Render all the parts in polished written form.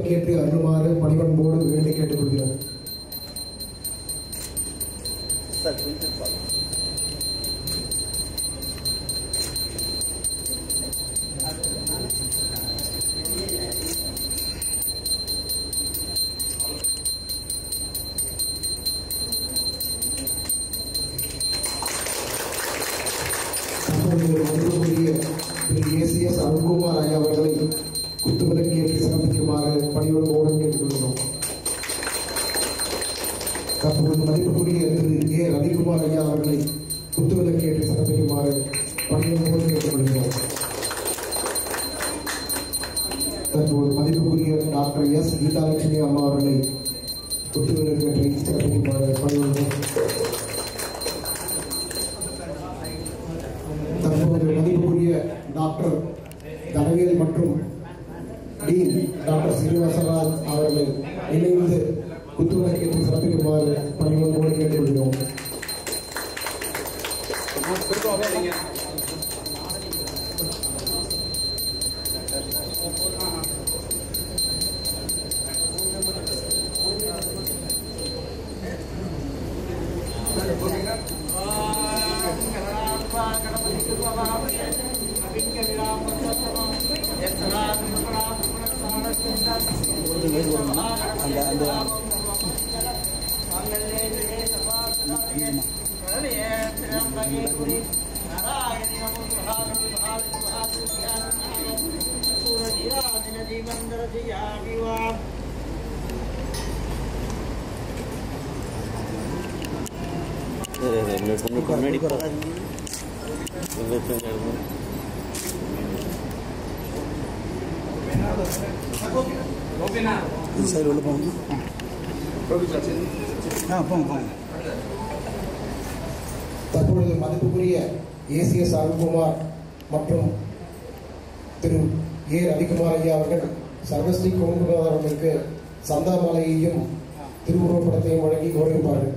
விளக்கேற்றி அருளுமாறு பணிவன்போடு வேண்டி கேட்டுக்கொள்கிறோம். ஏசிஎஸ் அருண்குமார் ஐயா அவர்களை குத்துவிளக்கேற்றி சிறப்பிக்குமாறு பணிவன்போடு கேட்டுக்கொள்கிறோம். தற்போது மதிப்புக்குரிய திரு ஏ ரவிக்குமார் ஐயா அவர்களை குத்துவிளக்கேற்றி சிறப்பிக்குமாறு பணிவன்போடு கேட்டுக்கொள்கிறோம். தற்போது மதிப்புக்குரிய டாக்டர் எஸ் கீதாலட்சுமி அம்மா அவர்களை குத்துவிளக்கேற்றி சிறப்பிக்குமாறு பணிவன்போடு. தற்போது மதிப்புக்குரிய டாக்டர் தனவேல் மற்றும் டீன் டாக்டர் சீனிவாசராஜ் அவர்களை இணைந்து குத்துவிளக்கேற்றி சிறப்பிக்குமாறு பணிவன்போடு கேட்டுக்கொள்கிறோம். தற்பொழுது மதிப்புக்குரிய ஏசிஎஸ் அருண்குமார் மற்றும் திரு ஏ ரவிக்குமார் ஐயா அவர்கள் சர்வஸ்ரீ கோங்குநாதர் அவர்களுக்கு சந்தாமாலையையும் திருவுருவப்படத்தையும் வழங்கி கௌரவிப்பார்கள்.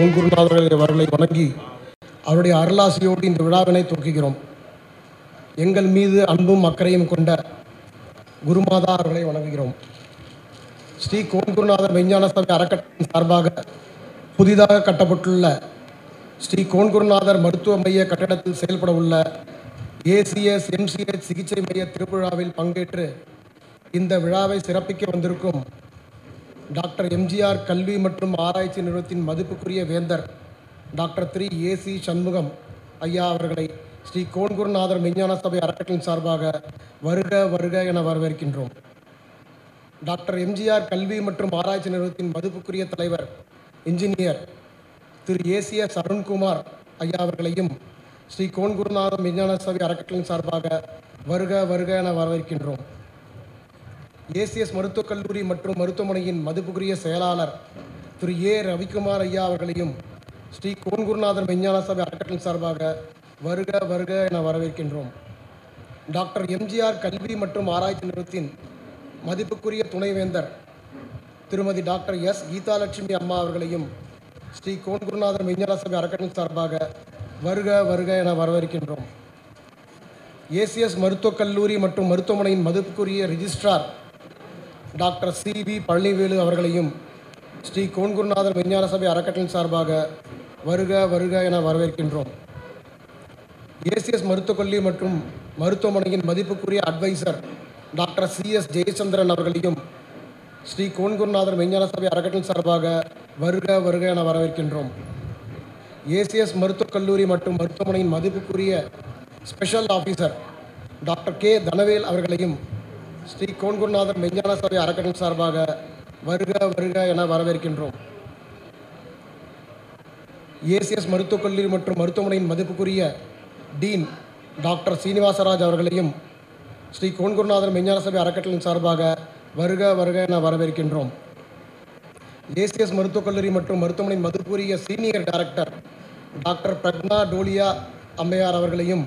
ஓம் குருநாதர்கள் அவர்களை வணங்கி அவருடைய அருளாசியோடு இந்த விழாவினை துவக்குகிறோம். எங்கள் மீது அன்பும் அக்கறையும் கொண்ட குருமாதா அவர்களை வணங்குகிறோம். ஸ்ரீ கோன்குருநாதர் விஞ்ஞான சபை அறக்கட்டளையின் சார்பாக புதிதாக கட்டப்பட்டுள்ள ஸ்ரீ கோன்குருநாதர் மருத்துவ மைய கட்டடத்தில் செயல்பட உள்ள ஏசிஎஸ் எம்சிஎச் சிகிச்சை மைய திருவிழாவில் பங்கேற்று இந்த விழாவை சிறப்பிக்க வந்திருக்கும் டாக்டர் எம்ஜிஆர் கல்வி மற்றும் ஆராய்ச்சி நிறுவனத்தின் மதிப்புக்குரிய வேந்தர் டாக்டர் திரு ஏசி சண்முகம் ஐயா அவர்களை ஸ்ரீ கோன்குருநாதர் விஞ்ஞான சபை அறக்கட்டளையின் சார்பாக வருக வருக என வரவேற்கின்றோம். டாக்டர் எம்ஜிஆர் கல்வி மற்றும் ஆராய்ச்சி நிறுவனத்தின் மதிப்புக்குரிய தலைவர் இன்ஜினியர் திரு ஏசிஎஸ் அருண்குமார் ஐயா அவர்களையும் ஸ்ரீ கோன்குருநாதர் விஞ்ஞான சபை அறக்கட்டளையின் சார்பாக வருக வருக என வரவேற்கின்றோம். ஏசிஎஸ் மருத்துவக் கல்லூரி மற்றும் மருத்துவமனையின் மதிப்புக்குரிய செயலாளர் திரு ஏ ரவிக்குமார் ஐயா அவர்களையும் ஸ்ரீ கோன்குருநாதர் விஞ்ஞான சபை அறக்கட்டளையின் சார்பாக வருக வருக என வரவேற்கின்றோம். டாக்டர் எம்ஜிஆர் கல்வி மற்றும் ஆராய்ச்சி நிறுவனத்தின் மதிப்புக்குரிய துணைவேந்தர் திருமதி டாக்டர் எஸ் கீதாலட்சுமி அம்மா அவர்களையும் ஸ்ரீ கோன்குருநாதர் விஞ்ஞான சபை அறக்கட்டளையின் சார்பாக வருக வருக என வரவேற்கின்றோம். ஏசிஎஸ் மருத்துவக் கல்லூரி மற்றும் மருத்துவமனையின் மதிப்புக்குரிய ரிஜிஸ்ட்ரார் டாக்டர் சி.வி. பழனிவேலு அவர்களையும் ஸ்ரீ கோன்குருநாதர் விஞ்ஞான சபை அறக்கட்டளையின் சார்பாக வருக வருக என வரவேற்கின்றோம். ஏசிஎஸ் மருத்துவக் கல்லூரி மற்றும் மருத்துவமனையின் மதிப்புக்குரிய அட்வைசர் டாக்டர் சிஎஸ் ஜெயச்சந்திரன் அவர்களையும் ஸ்ரீ கோன்குருநாதர் மெய்ஞான சபை அறக்கட்டளை சார்பாக வருக வருக என வரவேற்கின்றோம். ஏசிஎஸ் மருத்துவக் கல்லூரி மற்றும் மருத்துவமனையின் மதிப்புக்குரிய special officer doctor K Thanavel அவர்களையும் ஸ்ரீ கோன்குருநாதர் மெய்ஞான சபை அறக்கட்டளை சார்பாக வருக வருக என வரவேற்கின்றோம். ஏசிஎஸ் மருத்துவக் கல்லூரி மற்றும் மருத்துவமனையின் மதிப்புக்குரிய டீன் டாக்டர் சீனிவாசராஜ் அவர்களையும் ஸ்ரீ கோன்குருநாதர் மெய்ஞான சபை அறக்கட்டளையின் சார்பாக வருக வருக என வரவேற்கின்றோம். ஏசிஎஸ் மருத்துவக் கல்லூரி மற்றும் மருத்துவமனையின் மதிப்புக்குரிய சீனியர் டைரக்டர் டாக்டர் பிரக்னா டோலியா அம்மையார் அவர்களையும்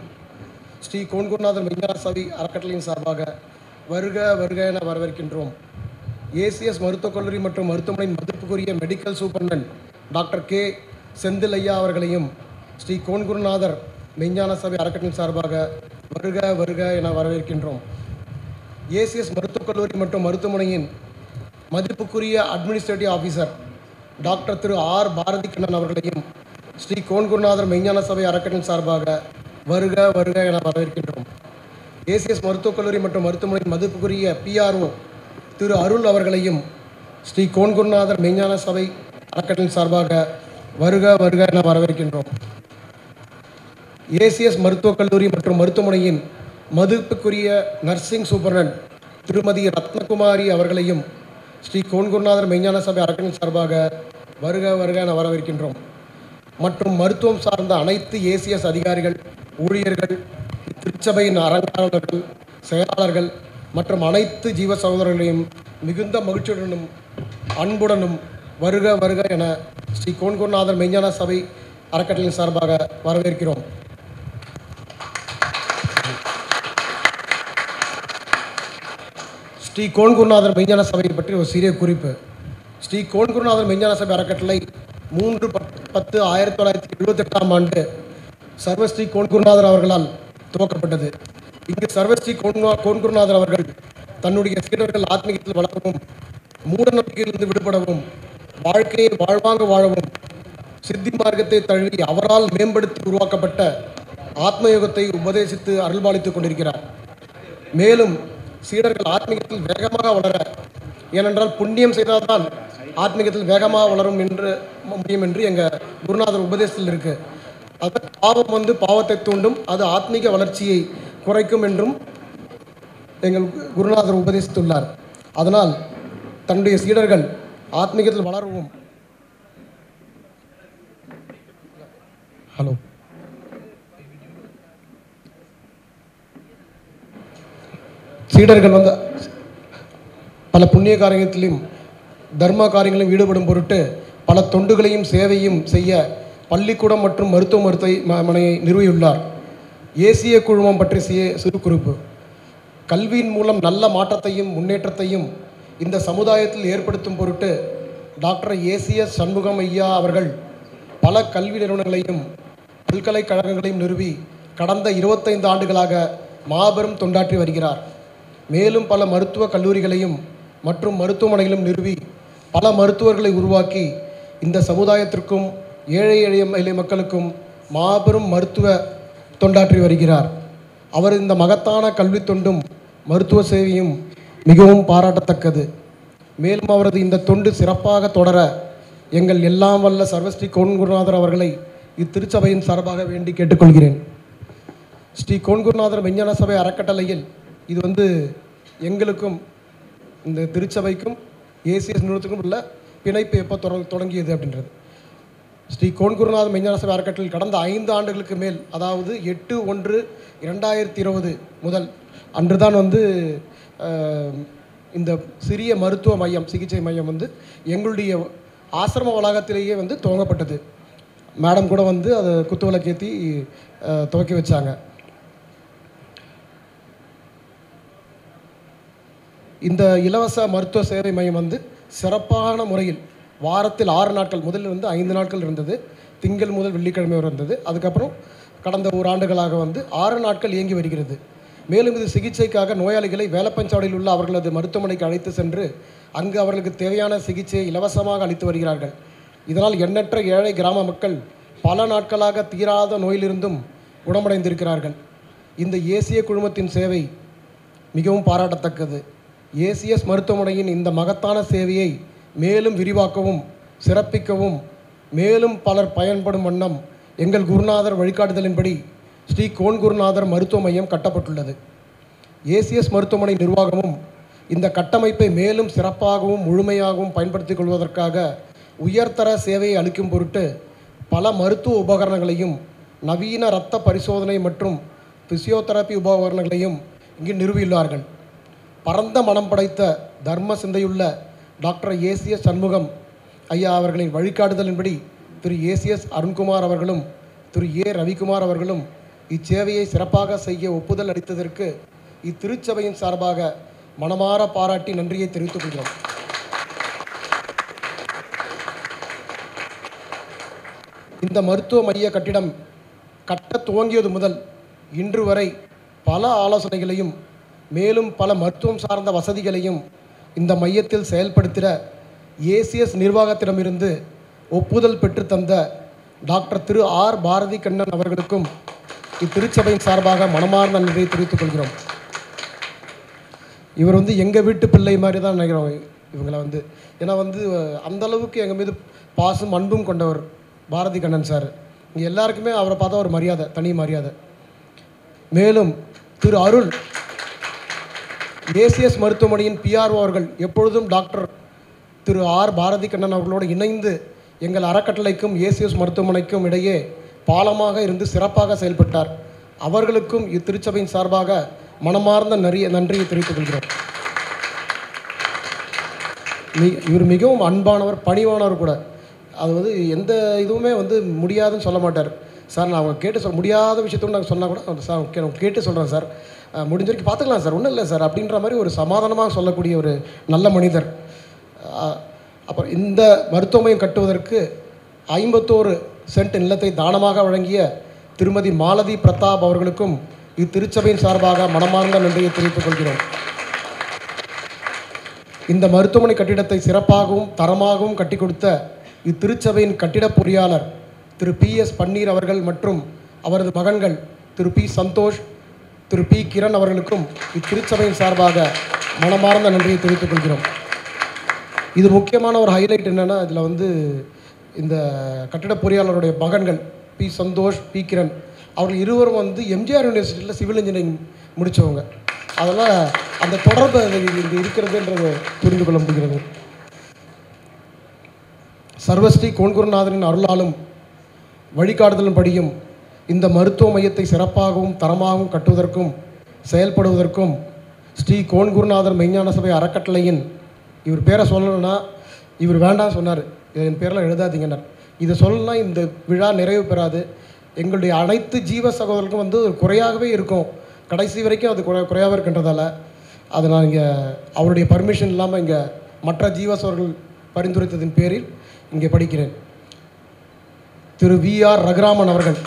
ஸ்ரீ கோன்குருநாதர் மெய்ஞான சபை அறக்கட்டளையின் சார்பாக வருக வருக என வரவேற்கின்றோம். ஏசிஎஸ் மருத்துவக் கல்லூரி மற்றும் மருத்துவமனையின் மதிப்புக்குரிய medical superintendent doctor K Senthil ஐயா அவர்களையும் ஸ்ரீ கோன்குருநாதர் மெய்ஞான சபை அறக்கட்டளையின் சார்பாக வருக வருக என வரவேற்கின்றோம். ஏசிஎஸ் மருத்துவக் கல்லூரி மற்றும் மருத்துவமனையின் மதிப்புக்குரிய அட்மினிஸ்ட்ரேட்டிவ் ஆஃபீஸர் டாக்டர் திரு ஆர் பாரதி கண்ணன் அவர்களையும் ஸ்ரீ கோன்குருநாதர் மெய்ஞான சபை அறக்கட்டளையின் சார்பாக வருக வருக என வரவேற்கின்றோம். ஏசிஎஸ் மருத்துவக் கல்லூரி மற்றும் மருத்துவமனையின் மதிப்புக்குரிய பிஆர்ஓ திரு அருள் அவர்களையும் ஸ்ரீ கோன்குருநாதர் மெய்ஞான சபை அறக்கட்டளையின் சார்பாக வருக வருக என வரவேற்கின்றோம். ஏசிஎஸ் மருத்துவக் கல்லூரி மற்றும் மருத்துவமனையின் மதிப்புக்குரிய நர்சிங் சூப்பரண்ட் திருமதி ரத்னகுமாரி அவர்களையும் ஸ்ரீ கோன்குருநாதர் மெய்ஞான சபை அறக்கட்டளை சார்பாக வருக வருக என வரவேற்கின்றோம். மற்றும் மருத்துவம் சார்ந்த அனைத்து ஏசிஎஸ் அதிகாரிகள், ஊழியர்கள், திருச்சபையின் அரங்காவலர்கள், செயலாளர்கள் மற்றும் அனைத்து ஜீவ சகோதரர்களையும் மிகுந்த மகிழ்ச்சியுடனும் அன்புடனும் வருக வருக என ஸ்ரீ கோன்குருநாதர் மெய்ஞான சபை அறக்கட்டளையின் சார்பாக வரவேற்கிறோம். ஸ்ரீ கோன்குருநாதர் மெய்ஞான சபையை பற்றி ஒரு சிறிய குறிப்பு. ஸ்ரீ கோன்குருநாதர் மெய்ஞான சபை அறக்கட்டளை 3/10/1978 ஆண்டு சர்வஸ்ரீ கோன்குருநாதர் அவர்களால் துவக்கப்பட்டது. இங்கு சர்வஸ்ரீ கோன்குருநாதர் அவர்கள் தன்னுடைய சீடர்கள் ஆத்மீகத்தில் வளரவும், மூட நம்பிக்கையிலிருந்து விடுபடவும், வாழ்க்கையை வாழ்வாங்க வாழவும், சித்தி மார்க்கத்தை தழுவி அவரால் மேம்படுத்தி உருவாக்கப்பட்ட ஆத்மயோகத்தை உபதேசித்து அருள்பாலித்துக் கொண்டிருக்கிறார். மேலும் சீடர்கள் ஆத்மீகத்தில் வேகமாக வளர, ஏனென்றால் புண்ணியம் செய்தால்தான் ஆத்மீகத்தில் வேகமாக வளரும் என்று முடியும் என்று எங்கள் குருநாதர் உபதேசத்தில் இருக்குது. அது பாவம் பாவத்தை தூண்டும், அது ஆத்மீக வளர்ச்சியை குறைக்கும் என்றும் எங்கள் குருநாதர் உபதேசித்துள்ளார். அதனால் தன்னுடைய சீடர்கள் ஆத்மீகத்தில் வளரவும் சீடர்கள் பல புண்ணிய காரியத்திலும் தர்ம காரியங்களிலும் ஈடுபடும் பொருட்டு பல தொண்டுகளையும் சேவையும் செய்ய பள்ளிக்கூடம் மற்றும் மருத்துவமனையை நிறுவியுள்ளார். ஏசிய குழுமம் பற்றிய சிறு குறிப்பு. கல்வியின் மூலம் நல்ல மாற்றத்தையும் முன்னேற்றத்தையும் இந்த சமுதாயத்தில் ஏற்படுத்தும் பொருட்டு டாக்டர் ஏசிஎஸ் சண்முகம் ஐயா அவர்கள் பல கல்வி நிறுவனங்களையும் பல்கலைக்கழகங்களையும் நிறுவி கடந்த 25 ஆண்டுகளாக மாபெரும் தொண்டாற்றி வருகிறார். மேலும் பல மருத்துவக் கல்லூரிகளையும் மற்றும் மருத்துவமனைகளும் நிறுவி பல மருத்துவர்களை உருவாக்கி இந்த சமுதாயத்திற்கும் ஏழை எளிய மக்களுக்கும் மாபெரும் மருத்துவ தொண்டாற்றி வருகிறார். அவர் இந்த மகத்தான கல்வி தொண்டும் மருத்துவ சேவையும் மிகவும் பாராட்டத்தக்கது. மேலும் அவரது இந்த தொண்டு சிறப்பாக தொடர எங்கள் எல்லாம் வல்ல சர்வஸ்ரீ கோன்குருநாதர் அவர்களை இத்திருச்சபையின் சார்பாக வேண்டி கேட்டுக்கொள்கிறேன். ஸ்ரீ கோன்குருநாதர் மெய்ஞான சபை அறக்கட்டளையில் இது எங்களுக்கும் இந்த திருச்சபைக்கும் ஏசிஎஸ் நிறுவனத்துக்கும் உள்ள பிணைப்பு எப்போ தொடங்கியது அப்படின்றது. ஸ்ரீ கோன்குருநாதர் மெய்ஞான சபை அறக்கட்டளையில் கடந்த 5 ஆண்டுகளுக்கு மேல், அதாவது 8/1/2020 முதல் அன்றுதான் இந்த சிறிய மருத்துவ மையம், சிகிச்சை மையம் எங்களுடைய ஆசிரம வளாகத்திலேயே துவங்கப்பட்டது. மேடம் கூட அதை குத்துவிளக்கேற்றி துவக்கி வச்சாங்க. இந்த இலவச மருத்துவ சேவை மையம் சிறப்பான முறையில் வாரத்தில் 6 நாட்கள், முதலில் 5 நாட்கள் இருந்தது, திங்கள் முதல் வெள்ளிக்கிழமை வரை இருந்தது. அதுக்கப்புறம் கடந்த 1 ஆண்டுகளாக 6 நாட்கள் இயங்கி வருகிறது. மேலும் இது சிகிச்சைக்காக நோயாளிகளை வேலப்பஞ்சாவடியில் உள்ள அவர்களது மருத்துவமனைக்கு அழைத்து சென்று அங்கு அவர்களுக்கு தேவையான சிகிச்சையை இலவசமாக அளித்து வருகிறார்கள். இதனால் எண்ணற்ற ஏழை கிராம மக்கள் பல நாட்களாக தீராத நோயிலிருந்தும் குணமடைந்திருக்கிறார்கள். இந்த ஏசிய குழுமத்தின் சேவை மிகவும் பாராட்டத்தக்கது. ஏசிஎஸ் மருத்துவமனையின் இந்த மகத்தான சேவையை மேலும் விரிவாக்கவும் சிறப்பிக்கவும் மேலும் பலர் பயன்படும் வண்ணம் எங்கள் குருநாதர் வழிகாட்டுதலின்படி ஸ்ரீ கோன்குருநாதர் மருத்துவ மையம் கட்டப்பட்டுள்ளது. ஏசிஎஸ் மருத்துவமனை நிர்வாகமும் இந்த கட்டமைப்பை மேலும் சிறப்பாகவும் முழுமையாகவும் பயன்படுத்திக் கொள்வதற்காக உயர்தர சேவையை அளிக்கும் பொருட்டு பல மருத்துவ உபகரணங்களையும் நவீன இரத்த பரிசோதனை மற்றும் பிசியோதெரப்பி உபகரணங்களையும் இங்கு நிறுவியுள்ளார்கள். பரந்த மனம் படைத்த தர்ம சிந்தையுள்ள டாக்டர் ஏசிஎஸ் சண்முகம் ஐயா அவர்களின் வழிகாட்டுதலின்படி திரு ஏசிஎஸ் அருண்குமார் அவர்களும் திரு ஏ ரவிக்குமார் அவர்களும் இச்சேவையை சிறப்பாக செய்ய ஒப்புதல் அளித்ததற்கு இத்திருச்சபையின் சார்பாக மனமாற பாராட்டி நன்றியை தெரிவித்துக் கொள்கிறோம். இந்த மருத்துவ மைய கட்டிடம் கட்ட துவங்கியது முதல் இன்று வரை பல ஆலோசனைகளையும் மேலும் பல மருத்துவம் சார்ந்த வசதிகளையும் இந்த மையத்தில் செயல்படுத்திட ஏசிஎஸ் நிர்வாகத்திடமிருந்து ஒப்புதல் பெற்று தந்த டாக்டர் திரு ஆர் பாரதி கண்ணன் அவர்களுக்கும் இத்திருச்சபையின் சார்பாக மனமார்ந்த நன்றியை தெரிவித்துக் கொள்கிறோம். இவர் எங்கள் வீட்டு பிள்ளை மாதிரி தான் நினைக்கிறோம் இவங்களை ஏன்னா அந்தளவுக்கு எங்கள் மீது பாசம் அன்பும் கொண்டவர் பாரதி கண்ணன் சார். இங்கே எல்லாருக்குமே அவரை பார்த்தா ஒரு மரியாதை, தனி மரியாதை. மேலும் திரு அருள் ஏசிஎஸ் மருத்துவமனையின் பிஆர்ஓ அவர்கள் எப்பொழுதும் டாக்டர் திரு ஆர் பாரதி கண்ணன் அவர்களோடு இணைந்து எங்கள் அறக்கட்டளைக்கும் ஏசிஎஸ் மருத்துவமனைக்கும் இடையே பாலமாக இருந்து சிறப்பாக செயல்பட்டார். அவர்களுக்கும் இத்திருச்சபையின் சார்பாக மனமார்ந்த நன்றியை தெரிவித்துக் கொள்கிறோம். இவர் மிகவும் அன்பானவர், பணிவானவர் கூட. அது எந்த இதுவுமே முடியாதுன்னு சொல்ல மாட்டார். சார் நான் அவங்க கேட்டு முடியாத விஷயத்தோடு நாங்கள் சொன்னால் கூட சார் ஓகே நான் கேட்டு சொல்கிறேன் சார், முடிஞ்ச வரைக்கும் பார்த்துக்கலாம் சார், ஒன்றும் இல்லை சார் அப்படின்ற மாதிரி ஒரு சமாதானமாக சொல்லக்கூடிய ஒரு நல்ல மனிதர். அப்புறம் இந்த மருத்துவ மையம் கட்டுவதற்கு 51 சென்ட் நிலத்தை தானமாக வழங்கிய திருமதி மாலதி பிரதாப் அவர்களுக்கும் இத்திருச்சபையின் சார்பாக மனமார்ந்த நன்றியை தெரிவித்துக் கொள்கிறோம். இந்த மருத்துவமனை கட்டிடத்தை சிறப்பாகவும் தரமாகவும் கட்டி கொடுத்த இத்திருச்சபையின் கட்டிட பொறியாளர் திரு PS பன்னீர் அவர்கள் மற்றும் அவரது மகன்கள் திரு P சந்தோஷ், திரு P கிரண் அவர்களுக்கும் இத்திருச்சபையின் சார்பாக மனமார்ந்த நன்றியை தெரிவித்துக் கொள்கிறோம். இது முக்கியமான ஒரு ஹைலைட் என்னென்னா, இதில் இந்த கட்டிட பொறியாளருடைய மகன்கள் P சந்தோஷ், P கிரண் அவர்கள் இருவரும் எம்ஜிஆர் யூனிவர்சிட்டியில் சிவில் இன்ஜினியரிங் முடித்தவங்க. அதனால் அந்த தொடர்பு இங்கே இருக்கிறதுன்றது புரிந்து கொள்ள முடிகிறது. சர்வஸ்ரீ கோன்குருநாதரின் அருளாலும் வழிகாட்டுதலின்படியும் இந்த மருத்துவ மையத்தை சிறப்பாகவும் தரமாகவும் கட்டுவதற்கும் செயல்படுவதற்கும் ஸ்ரீ கோன்குருநாதர் மெய்ஞான சபை அறக்கட்டளையின் இவர் பேரை சொல்லணும்னா இவர் வேண்டாம் சொன்னார், என் பேரில் எழுதாதீங்கன்னார். இதை சொல்லணும்னா இந்த விழா நிறைவு பெறாது. எங்களுடைய அனைத்து ஜீவ சகோதரர்களுக்கும் ஒரு குறையாகவே இருக்கும், கடைசி வரைக்கும் அது குறையாகவே இருக்கின்றதால அதை நான் இங்கே அவருடைய பர்மிஷன் இல்லாமல் இங்கே மற்ற ஜீவ சகோதரர்கள் பரிந்துரைத்ததின் பேரில் இங்கே படிக்கிறேன். திரு VR ரகுராமன் அவர்கள்,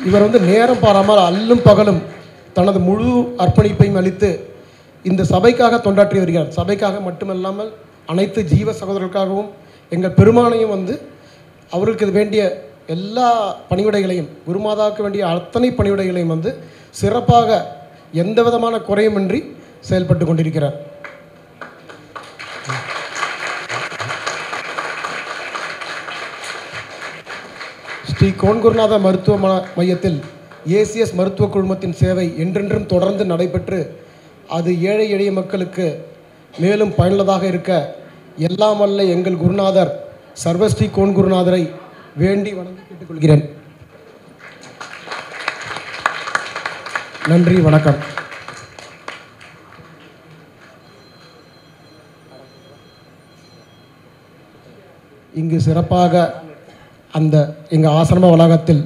இவர் நேரம் பாராமல் அல்லும் பகலும் தனது முழு அர்ப்பணிப்பையும் அளித்து இந்த சபைக்காக தொண்டாற்றி வருகிறார். சபைக்காக மட்டுமல்லாமல் அனைத்து ஜீவ சகோதரர்களுக்காகவும் எங்கள் பெருமானையும் அவர்களுக்கு வேண்டிய எல்லா பணிவிடைகளையும், குருமாதாவுக்கு வேண்டிய அத்தனை பணிவிடைகளையும் சிறப்பாக எந்த விதமான குறையுமின்றி செயல்பட்டு கொண்டிருக்கிறார். ஸ்ரீ கோன்குருநாத மருத்துவ மையத்தில் ஏசிஎஸ் மருத்துவ குழுமத்தின் சேவை என்றென்றும் தொடர்ந்து நடைபெற்று அது ஏழை எளிய மக்களுக்கு மேலும் பயனுள்ளதாக இருக்க எல்லாம் வல்ல எங்கள் குருநாதர் சர்வஸ்ரீ கோன்குருநாதரை வேண்டி வணங்கி கேட்டுக்கொள்கிறேன். நன்றி, வணக்கம். இங்கு சிறப்பாக அந்த எங்கள் ஆசிரம வளாகத்தில்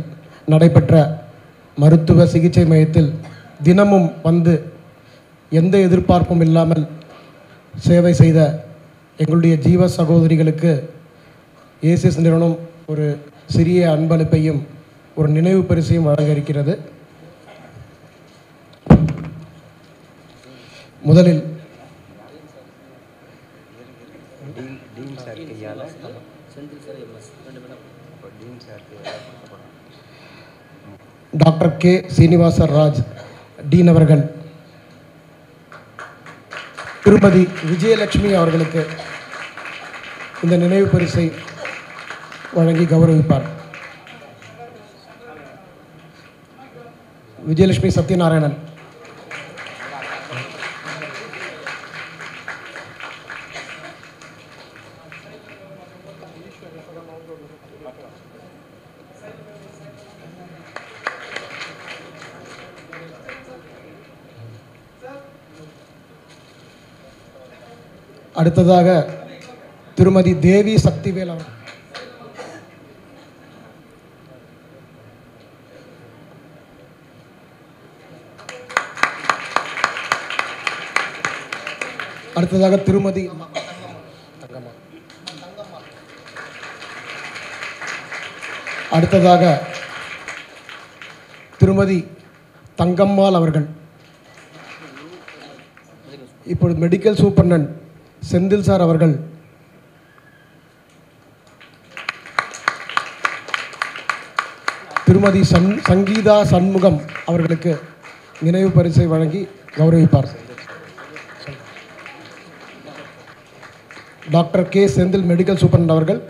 நடைபெற்ற மருத்துவ சிகிச்சை மையத்தில் தினமும் எந்த எதிர்பார்ப்பும் இல்லாமல் சேவை செய்த எங்களுடைய ஜீவ சகோதரிகளுக்கு ஏசிஎஸ் நிறுவனம் ஒரு சிறிய அன்பளிப்பையும் ஒரு நினைவு பரிசையும் வழங்க இருக்கிறது. முதலில் doctor K Srinivasa Raj dean அவர்கள் திருமதி விஜயலட்சுமி அவர்களுக்கு இந்த நினைவு பரிசை வழங்கி கௌரவிப்பார். விஜயலட்சுமி சத்யநாராயணன். அடுத்ததாக திருமதி தேவி சக்திவேல் அவர். அடுத்ததாக திருமதி அடுத்ததாக திருமதி தங்கம்மாள் அவர்கள். இப்பொழுது மெடிக்கல் சூப்பர்டென்ட் செந்தில் சார் அவர்கள் திருமதி சங்கீதா சண்முகம் அவர்களுக்கு நினைவு பரிசை வழங்கி கௌரவிப்பார். Doctor K Senthil medical superintendent அவர்கள்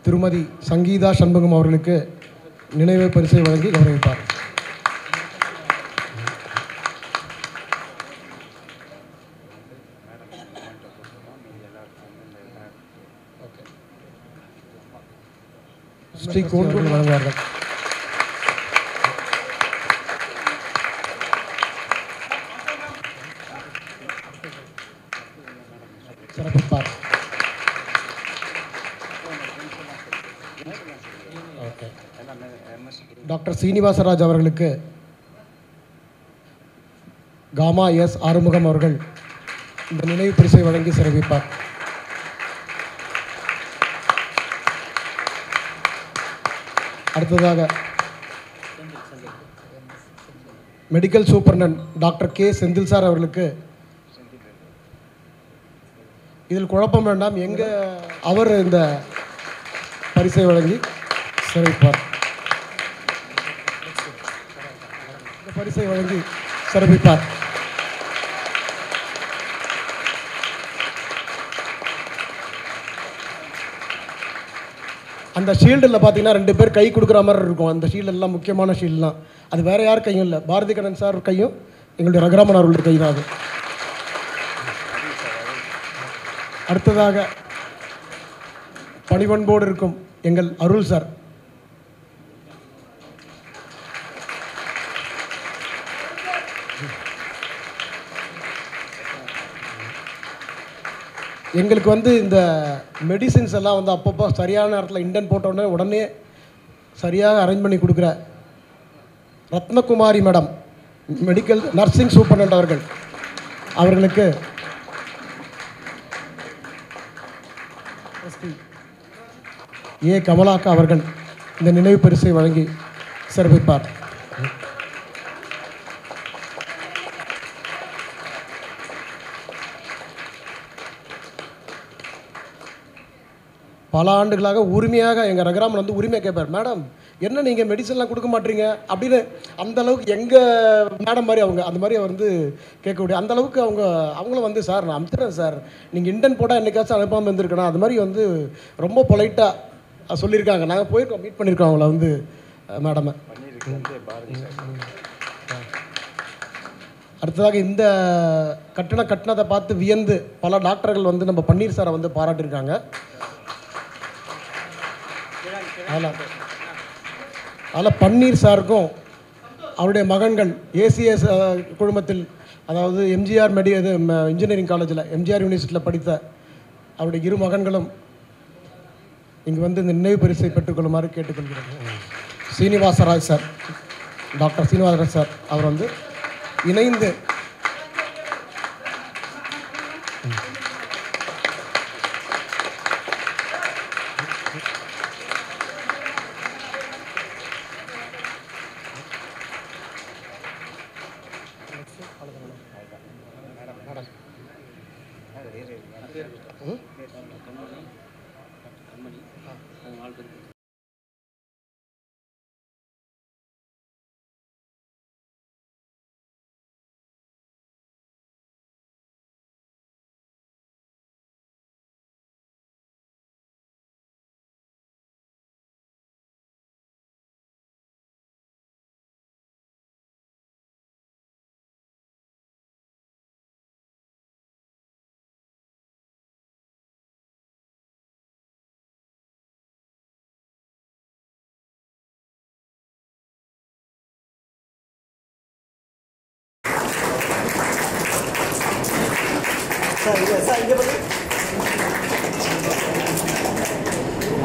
திருமதி சங்கீதா சண்முகம் அவர்களுக்கு நினைவு பரிசை வழங்கி கௌரவிப்பார். ஸ்ரீ கோன்குள் வழங்குவார்கள். சிறப்பிப்பார். டாக்டர் சீனிவாசராஜ் அவர்களுக்கு காமா எஸ் ஆறுமுகம் அவர்கள் இந்த நினைவு பரிசை வழங்கி சிறப்பிப்பார். அடுத்ததாக medical superintendent doctor K Senthil sir அவர்களுக்கு இதில் குழப்பம் வேண்டாம், எங்க அவர் இந்த பரிசை வழங்கி சிறப்பிப்பார். இந்த பரிசை வழங்கி சிறப்பிப்பார். அந்த ஷீல்டில் பார்த்தீங்கன்னா 2 பேர் கை கொடுக்குற மாதிரி இருக்கும். அந்த ஷீல்டு எல்லாம் முக்கியமான ஷீல்டுலாம். அது வேறு யார் கையும் இல்லை, பாரதி கண்ணன் சார் கையும் எங்களுடைய ரகுராமன் அவர்களுடைய கை தான் அது. அடுத்ததாக பணிபண்போடு இருக்கும் எங்கள் அருள் சார். எங்களுக்கு வந்து இந்த மெடிசின்ஸ் எல்லாம் வந்து அப்பப்போ சரியான நேரத்தில் இண்டன் போட்ட உடனே சரியாக அரேஞ்ச் பண்ணி கொடுக்குற Rathnakumari madam medical nursing superintendent அவர்களுக்கு ஏ கமலாக்கா அவர்கள் இந்த நினைவு பரிசை வழங்கி சிறப்பிப்பார். பல ஆண்டுகளாக உரிமையாக எங்கள் ரகுராமன் வந்து உரிமையாக கேட்பார், மேடம் என்ன நீங்கள் மெடிசன்லாம் கொடுக்க மாட்டீங்க அப்படின்னு. அந்தளவுக்கு எங்கள் மேடம் மாதிரி அவங்க அந்த மாதிரி வந்து கேட்கக்கூடிய அந்தளவுக்கு அவங்களும் வந்து சார் நான் அனுப்பிச்சிடுறேன் சார், நீங்கள் இண்டன் போட்டால் என்னைக்காச்சும் அனுப்பாமல் இருந்திருக்கணும், அது மாதிரி வந்து ரொம்ப பொலைட்டாக சொல்லியிருக்காங்க. நாங்கள் போயிருக்கோம், மீட் பண்ணியிருக்கோம் அவங்கள வந்து மேடமை. அடுத்ததாக இந்த கட்டினதை பார்த்து வியந்து பல டாக்டர்கள் வந்து நம்ம பன்னீர் சாரை வந்து பாராட்டியிருக்காங்க. அதில் பன்னீர் சாருக்கும் அவருடைய மகன்கள் ஏசிஎஸ் குழுமத்தில், அதாவது எம்ஜிஆர் இன்ஜினியரிங் காலேஜில் எம்ஜிஆர் யூனிவர்சிட்டியில் படித்த அவருடைய 2 மகன்களும் இங்கே வந்து இந்த நினைவு பரிசை பெற்றுக்கொள்ளுமாறு கேட்டுக்கொள்கிறேன். சீனிவாசராஜ் சார், டாக்டர் சீனிவாசராஜ் சார் அவர் வந்து இணைந்து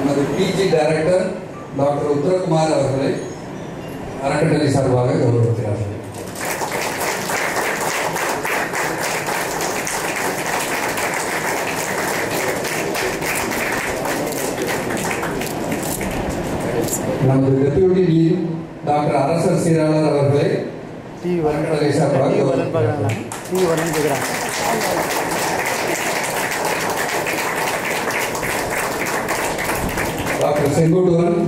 நமது பிஜி டைரக்டர் டாக்டர் உத்தரகுமார் அவர்களை அறக்கட்டளை சார்பாக கௌரவிக்கிறார்கள். நமது டெப்யூட்டி டீன் டாக்டர் அரசர் சீராளர் அவர்களை அறக்கட்டளை சார்பாக கௌரவிக்கிறார்கள். டாக்டர் செங்கோட்டுவன்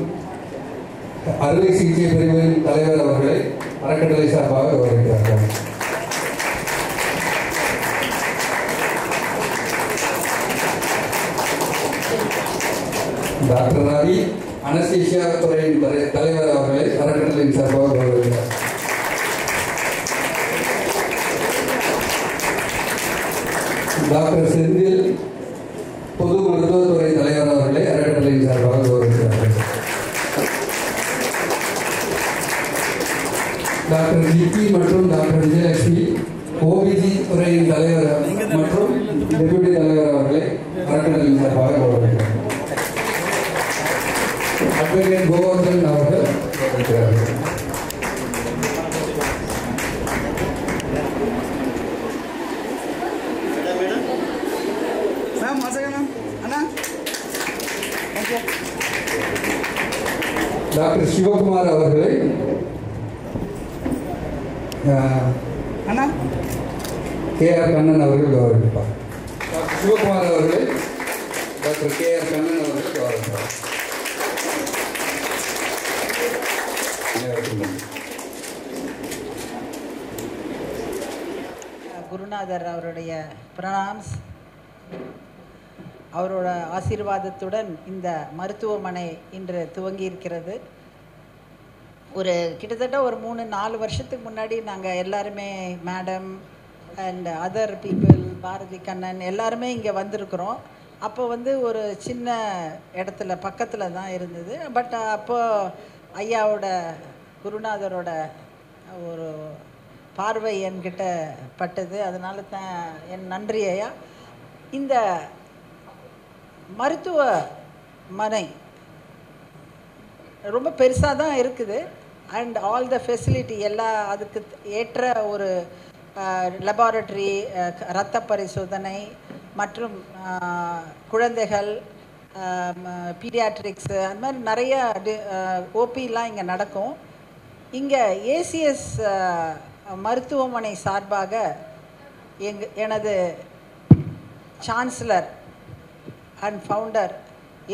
அறுவை சிகிச்சை பிரிவின் தலைவர் அவர்களை அறக்கட்டளை சார்பாக கௌரவிக்கிறார்கள். டாக்டர் ரவி அனஸ்தீசியா துறையின் தலைவர் அவர்களை அறக்கட்டளையின் சார்பாக கௌரவிக்கிறார். டாக்டர் செந்தில் பொது மருத்துவத்துறை தலைவர் அவர்களை அறக்கட்டளையின் சார்பாக கௌரவிக்கிறார்கள். டாக்டர் ஜிபி மற்றும் டாக்டர் விஜயலட்சுமி ஓபிஜி துறையின் தலைவர் மற்றும் டெபுட்டி தலைவர் அவர்களை அறக்கட்டளையின் சார்பாக கௌரவிக்கிறார்கள். அட்வொகேட் கோவர்தன் அவர்கள் கௌரவிக்கிறார்கள். டாக்டர் சிவகுமார் அவர்களை KR கண்ணன் அவர்கள் கௌரவிப்பார். டாக்டர் சிவகுமார் அவர்களை டாக்டர் KR கண்ணன் அவர்கள் கௌரவிப்பார். குருநாதர் அவருடைய பிரணாம்ஸ், அவரோட ஆசீர்வாதத்துடன் இந்த மருத்துவமனை இன்று துவங்கி இருக்கிறது. கிட்டத்தட்ட ஒரு 3-4 வருஷத்துக்கு முன்னாடி நாங்கள் எல்லாருமே madam and other people, Bharathi Kannan எல்லாருமே இங்கே வந்திருக்கிறோம். அப்போ ஒரு சின்ன இடத்துல பக்கத்தில் தான் இருந்தது. பட் அப்போது ஐயாவோட குருநாதரோட ஒரு பார்வை என்கிட்ட பட்டது. அதனால தான் என் நன்றி ஐயா. இந்த மருத்துவமனை ரொம்ப பெருசாக தான் இருக்குது. அண்ட் ஆல் த ஃபெசிலிட்டி அதுக்கு ஏற்ற ஒரு லெபார்டரி, இரத்த பரிசோதனை மற்றும் குழந்தைகள், பீடியாட்ரிக்ஸு, அந்த மாதிரி நிறைய ஓபிலாம் இங்கே நடக்கும். இங்கே ஏசிஎஸ் மருத்துவமனை சார்பாக எனது chancellor and founder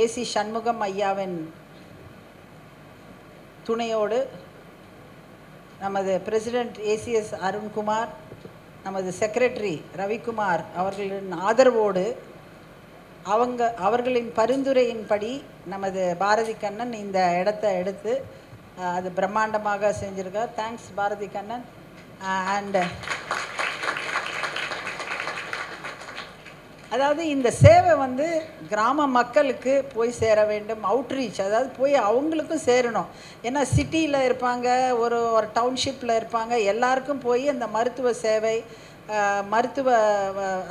AC Shanmugam ஐயாவின் துணையோடு, நமது பிரசிடெண்ட் ஏசிஎஸ் அருண்குமார், நமது செக்ரட்டரி ரவிக்குமார் அவர்களின் ஆதரவோடு, அவர்களின் பரிந்துரையின்படி நமது பாரதி கண்ணன் இந்த இடத்த எடுத்து அது பிரம்மாண்டமாக செஞ்சுருக்கார். தேங்க்ஸ் பாரதி கண்ணன். அண்ட் அதாவது இந்த சேவை கிராம மக்களுக்கு போய் சேர வேண்டும். அவுட்ரீச், அதாவது போய் அவங்களுக்கும் சேரணும். ஏன்னா சிட்டியில் இருப்பாங்க, ஒரு டவுன்ஷிப்பில் இருப்பாங்க, எல்லாருக்கும் போய் அந்த மருத்துவ சேவை, மருத்துவ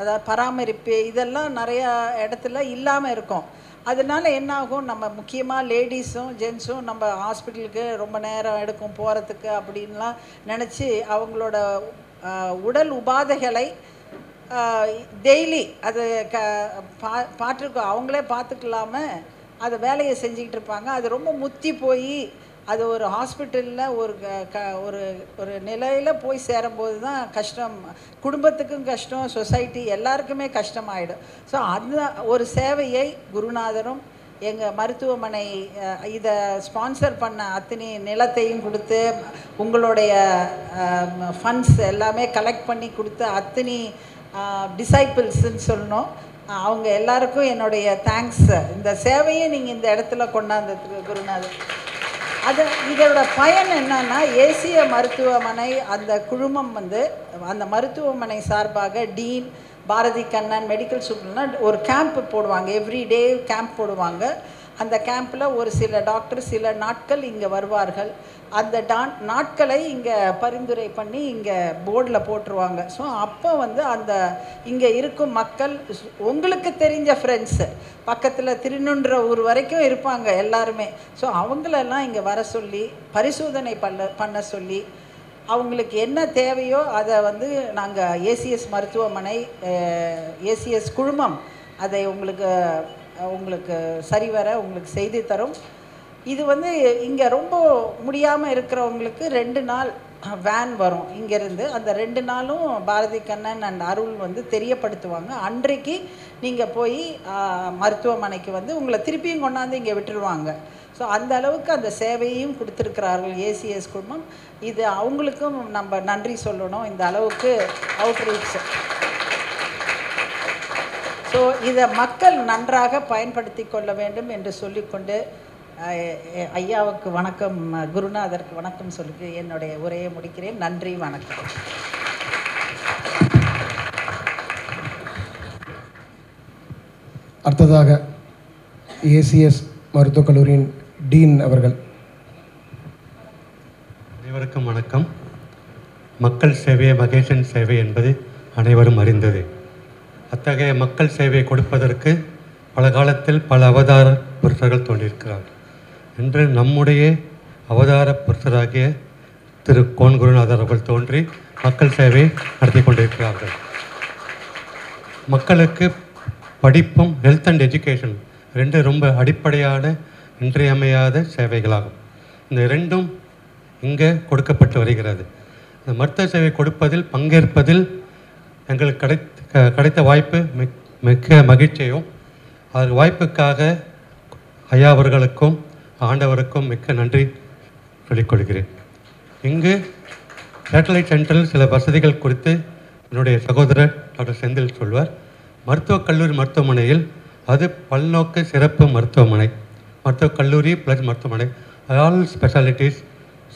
அதாவது பராமரிப்பு இதெல்லாம் நிறையா இடத்துல இல்லாமல் இருக்கும். அதனால என்ன ஆகும், நம்ம முக்கியமாக லேடிஸும் ஜென்ஸும் நம்ம ஹாஸ்பிட்டலுக்கு ரொம்ப நேரம் எடுக்கும் போகிறதுக்கு அப்படின்லாம் நினச்சி அவங்களோட உடல் உபாதைகளை டெய்லி அது அவங்களே பார்த்துக்கலாம அது வேலையை செஞ்சுக்கிட்டு இருப்பாங்க. அது ரொம்ப முத்தி போய் அது ஒரு ஹாஸ்பிட்டலில் ஒரு ஒரு நிலையில் போய் சேரும்போது தான் கஷ்டம், குடும்பத்துக்கும் கஷ்டம், சொசைட்டி எல்லாருக்குமே கஷ்டமாயிடும். ஸோ அந்த ஒரு சேவையை குருநாதரும் எங்கள் மருத்துவமனை இதை ஸ்பான்சர் பண்ண அத்தனை நிலத்தையும் கொடுத்து உங்களுடைய ஃபண்ட்ஸ் எல்லாமே கலெக்ட் பண்ணி கொடுத்து அத்தனை டிசைபிள்ஸ்ன்னு சொல்லணும், அவங்க எல்லாருக்கும் என்னுடைய தேங்க்ஸ். இந்த சேவையை நீங்கள் இந்த இடத்துல கொண்டாந்ததுக்கு குருநாதர். இதோட பயன் என்னன்னா, ஏசிய மருத்துவமனை அந்த குழுமம் வந்து அந்த மருத்துவமனை சார்பாக டீன் பாரதி கண்ணன் மெடிக்கல் சூப்பர்னா ஒரு கேம்ப் போடுவாங்க, எவ்ரிடே கேம்ப் போடுவாங்க. அந்த கேம்பில் ஒரு சில டாக்டர் சில நாட்கள் இங்கே வருவார்கள். அந்த நாட்களை இங்கே பரிந்துரை பண்ணி இங்கே போர்டில் போட்டுருவாங்க. ஸோ அப்போ வந்து அந்த இங்கே இருக்கும் மக்கள், உங்களுக்கு தெரிஞ்ச ஃப்ரெண்ட்ஸு பக்கத்தில் திருநுன்ற ஊர் வரைக்கும் இருப்பாங்க எல்லாருமே. ஸோ அவங்களெல்லாம் இங்கே வர சொல்லி பரிசோதனை பண்ண சொல்லி அவங்களுக்கு என்ன தேவையோ அதை வந்து நாங்கள் ஏசிஎஸ் மருத்துவமனை ஏசிஎஸ் குழுமம் அதை உங்களுக்கு சரிவர உங்களுக்கு செய்து தரும். இது வந்து இங்கே ரொம்ப முடியாமல் இருக்கிறவங்களுக்கு 2 நாள் வேன் வரும் இங்கேருந்து. அந்த 2 நாளும் பாரதி கண்ணன் அண்ட் அருள் வந்து தெரியப்படுத்துவாங்க. அன்றைக்கு நீங்கள் போய் மருத்துவமனைக்கு வந்து உங்களை திருப்பியும் கொண்டாந்து இங்கே விட்டுருவாங்க. ஸோ அந்த அளவுக்கு அந்த சேவையையும் கொடுத்துருக்கிறார்கள் ஏசிஎஸ் குழுமம். இது அவங்களுக்கும் நம்ம நன்றி சொல்லணும், இந்த அளவுக்கு அவுட்ரீச். ஸோ இதை மக்கள் நன்றாக பயன்படுத்தி கொள்ள வேண்டும் என்று சொல்லிக்கொண்டு ஐயாவுக்கு வணக்கம், குருநாதருக்கு வணக்கம் சொல்லி என்னுடைய உரையை முடிக்கிறேன். நன்றி, வணக்கம். அடுத்ததாக ஏசிஎஸ் மருத்துவக் கல்லூரியின் டீன் அவர்கள். அனைவருக்கும் வணக்கம். மக்கள் சேவையே மகேசன் சேவை என்பது அனைவரும் அறிந்தது. அத்தகைய மக்கள் சேவையை கொடுப்பதற்கு பல காலத்தில் பல அவதார புருஷர்கள் தோன்றியிருக்கிறார்கள். இன்று நம்முடைய அவதார புருஷராகிய திரு கோன் குருநாதர் அவர்கள் தோன்றி மக்கள் சேவையை நடத்தி கொண்டிருக்கிறார்கள். மக்களுக்கு படிப்பும் ஹெல்த் அண்ட் எஜுகேஷன் 2 ரொம்ப அடிப்படையான இன்றியமையாத சேவைகளாகும். இந்த 2ம் இங்கே கொடுக்கப்பட்டு வருகிறது. இந்த மருத்துவ சேவை கொடுப்பதில் பங்கேற்பதில் எங்களுக்கு கிடைத்த வாய்ப்பு மிக்க மகிழ்ச்சியும், அது வாய்ப்புக்காக ஐயா அவர்களுக்கும் ஆண்டவருக்கும் மிக்க நன்றி சொல்லிக்கொள்கிறேன். இங்கு சேட்டலைட் சென்டரில் சில வசதிகள் குறித்து என்னுடைய சகோதரர் டாக்டர் செந்தில் சொல்வார். மருத்துவக் கல்லூரி மருத்துவமனையில் அது பல்நோக்கு சிறப்பு மருத்துவமனை, மருத்துவக் கல்லூரி ப்ளஸ் மருத்துவமனை, ஆல் ஸ்பெஷாலிட்டிஸ்,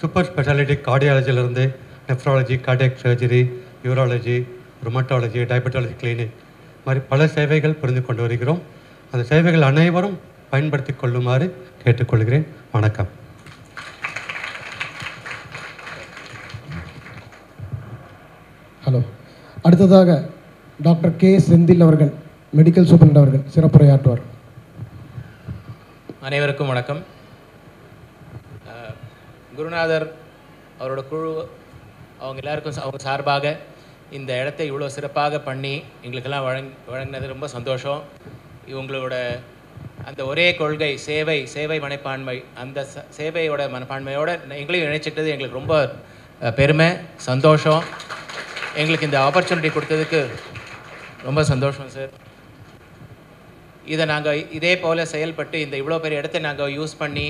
சூப்பர் ஸ்பெஷாலிட்டி கார்டியாலஜிலிருந்து nephrology, cardiac surgery, urology, rheumatology, diabetology clinic மாதிரி பல சேவைகள் புரிந்து கொண்டு வருகிறோம். அந்த சேவைகள் அனைவரும் பயன்படுத்தி கொள்ளுமாறு கேட்டுக்கொள்கிறேன். வணக்கம். ஹலோ. அடுத்ததாக டாக்டர் கே செந்தில் அவர்கள், மெடிக்கல் சூப்பரண்ட் அவர்கள் சிறப்புரையாற்றுவார். அனைவருக்கும் வணக்கம். குருநாதர் அவரோட குழு அவங்க எல்லாருக்கும் அவங்க சார்பாக இந்த இடத்தை இவ்வளோ சிறப்பாக பண்ணி எங்களுக்கெல்லாம் வழங்கினது ரொம்ப சந்தோஷம். இவங்களோட அந்த ஒரே கொள்கை சேவை மனப்பான்மை, அந்த சேவையோட மனப்பான்மையோடு எங்களையும் இணைச்சிட்டது எங்களுக்கு ரொம்ப பெருமை, சந்தோஷம். எங்களுக்கு இந்த ஆப்பர்ச்சுனிட்டி கொடுத்ததுக்கு ரொம்ப சந்தோஷம் சார். இதை நாங்கள் இதே போல் செயல்பட்டு இந்த இவ்வளோ பெரிய இடத்தை நாங்கள் யூஸ் பண்ணி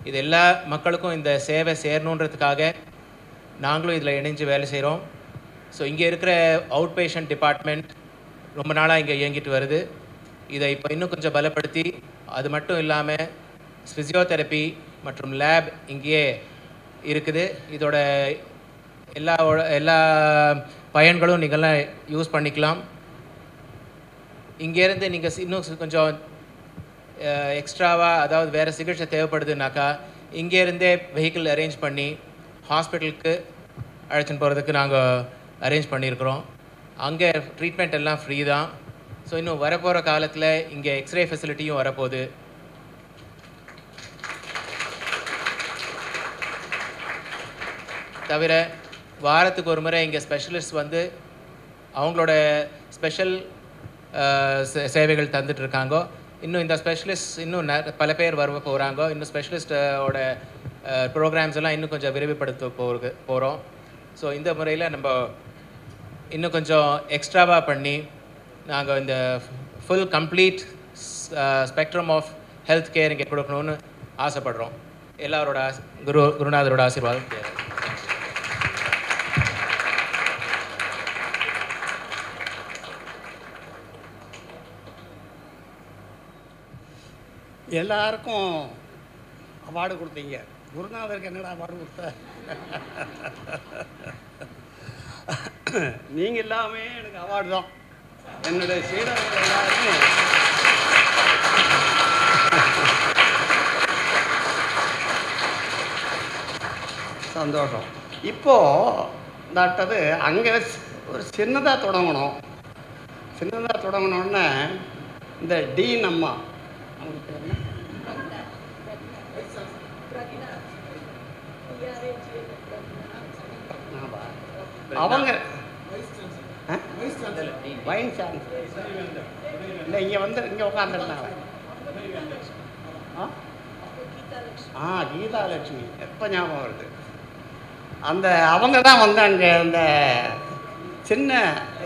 இது எல்லா மக்களுக்கும் இந்த சேவை சேரணுன்றதுக்காக நாங்களும் இதில் இணைஞ்சு வேலை செய்கிறோம். ஸோ இங்கே இருக்கிற அவுட் பேஷண்ட் டிபார்ட்மெண்ட் ரொம்ப நாளாக இங்கே இயங்கிட்டு வருது. இதை இப்போ இன்னும் கொஞ்சம் பலப்படுத்தி, அது மட்டும் இல்லாமல் ஃபிசியோதெரப்பி மற்றும் லேப் இங்கேயே இருக்குது. இதோட எல்லா பயன்களும் நீங்கள்லாம் யூஸ் பண்ணிக்கலாம். இங்கேருந்து நீங்கள் இன்னும் கொஞ்சம் எக்ஸ்ட்ராவாக, அதாவது வேறு சிகிச்சை தேவைப்படுதுனாக்கா இங்கேருந்தே வெஹிக்கிள் அரேஞ்ச் பண்ணி ஹாஸ்பிட்டலுக்கு அழைச்சின்னு போகிறதுக்கு நாங்கள் அரேஞ்ச் பண்ணியிருக்கிறோம். அங்கே ட்ரீட்மெண்ட் எல்லாம் ஃப்ரீ தான். ஸோ இன்னும் வரப்போகிற காலத்தில் இங்கே எக்ஸ்ரே ஃபெசிலிட்டியும் வரப்போகுது. தவிர வாரத்துக்கு ஒரு முறை இங்கே ஸ்பெஷலிஸ்ட் வந்து அவங்களோட ஸ்பெஷல் சேவைகள் தந்துட்டுருக்காங்க. இன்னும் இந்த ஸ்பெஷலிஸ்ட் இன்னும் பல பேர் வர போகிறாங்க. இன்னும் ஸ்பெஷலிஸ்டோட ப்ரோக்ராம்ஸ் எல்லாம் இன்னும் கொஞ்சம் விரிவுபடுத்த போகிறோம். ஸோ இந்த முறையில் நம்ம இன்னும் கொஞ்சம் எக்ஸ்ட்ராவாக பண்ணி நாங்கள் இந்த full complete spectrum of health care இங்கே கொடுக்கணும்னு ஆசைப்படுறோம். எல்லாரோட குருநாதரோட ஆசீர்வாதம் தேவை. எல்லாருக்கும் அவார்டு கொடுத்தீங்க, குருநாதருக்கு என்னடா அவார்டு கொடுத்த? நீங்கள் எல்லாமே எனக்கு அவார்டு தான். என்னுடைய சீடர்கள் எல்லாருமே சந்தோஷம். இப்போது நட்டது அங்கே ஒரு சின்னதாக தொடங்கணும். சின்னதாக தொடங்கணுன்னு இந்த டீன் அம்மா அவங்களுக்கு என்ன அவங்க வைன் சான்சலர் இல்லை, இங்கே வந்து இங்கே உட்காந்துருந்தாங்க. கீதாலட்சுமி எப்போ ஞாபகம் வருது. அந்த அவங்க தான் வந்தாங்க. அந்த சின்ன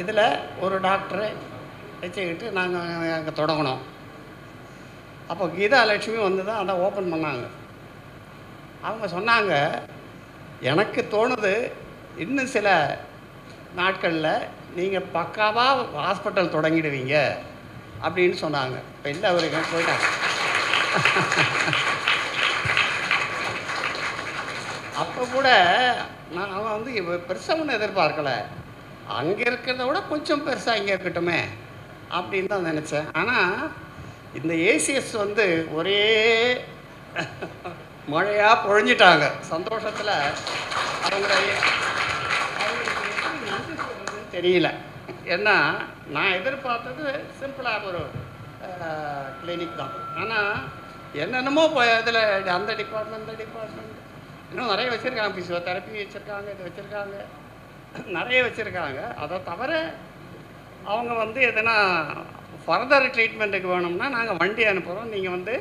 இதில் ஒரு டாக்டரை வச்சுக்கிட்டு நாங்கள் அங்கே தொடங்கினோம். அப்போ கீதாலட்சுமி வந்து தான் அதை ஓப்பன் பண்ணாங்க. அவங்க சொன்னாங்க, எனக்கு தோணுது இன்னும் சில நாட்களில் நீங்கள் பக்காவாக ஹாஸ்பிட்டல் தொடங்கிடுவீங்க அப்படின்னு சொன்னாங்க. இப்போ இல்லை, அவருக்கு போயிட்டாங்க. அப்போ கூட நான் வந்து பெருசாக ஒன்றும் எதிர்பார்க்கலை. அங்கே இருக்கிறத விட கொஞ்சம் பெருசாக இங்கே இருக்கட்டுமே அப்படின்னு தான் நினச்சேன். ஆனால் இந்த ஏசிஎஸ் வந்து ஒரே மழையாக பொழிஞ்சிட்டாங்க. சந்தோஷத்தில் அவங்களுக்கு நன்றி சொல்கிறதுன்னு தெரியல. ஏன்னா நான் எதிர்பார்த்தது சிம்பிளாக ஒரு கிளினிக் தான். ஆனால் என்னென்னமோ இதில் அந்த டிபார்ட்மெண்ட் இந்த டிபார்ட்மெண்ட் இன்னும் நிறைய வச்சுருக்காங்க. ஃபிசியோதெரப்பி வச்சுருக்காங்க, இது வச்சுருக்காங்க, நிறைய வச்சுருக்காங்க. அதை தவிர அவங்க வந்து எதனா ஃபர்தர் ட்ரீட்மெண்ட்டுக்கு வேணும்னா நாங்கள் வண்டி அனுப்புகிறோம், நீங்கள் வந்து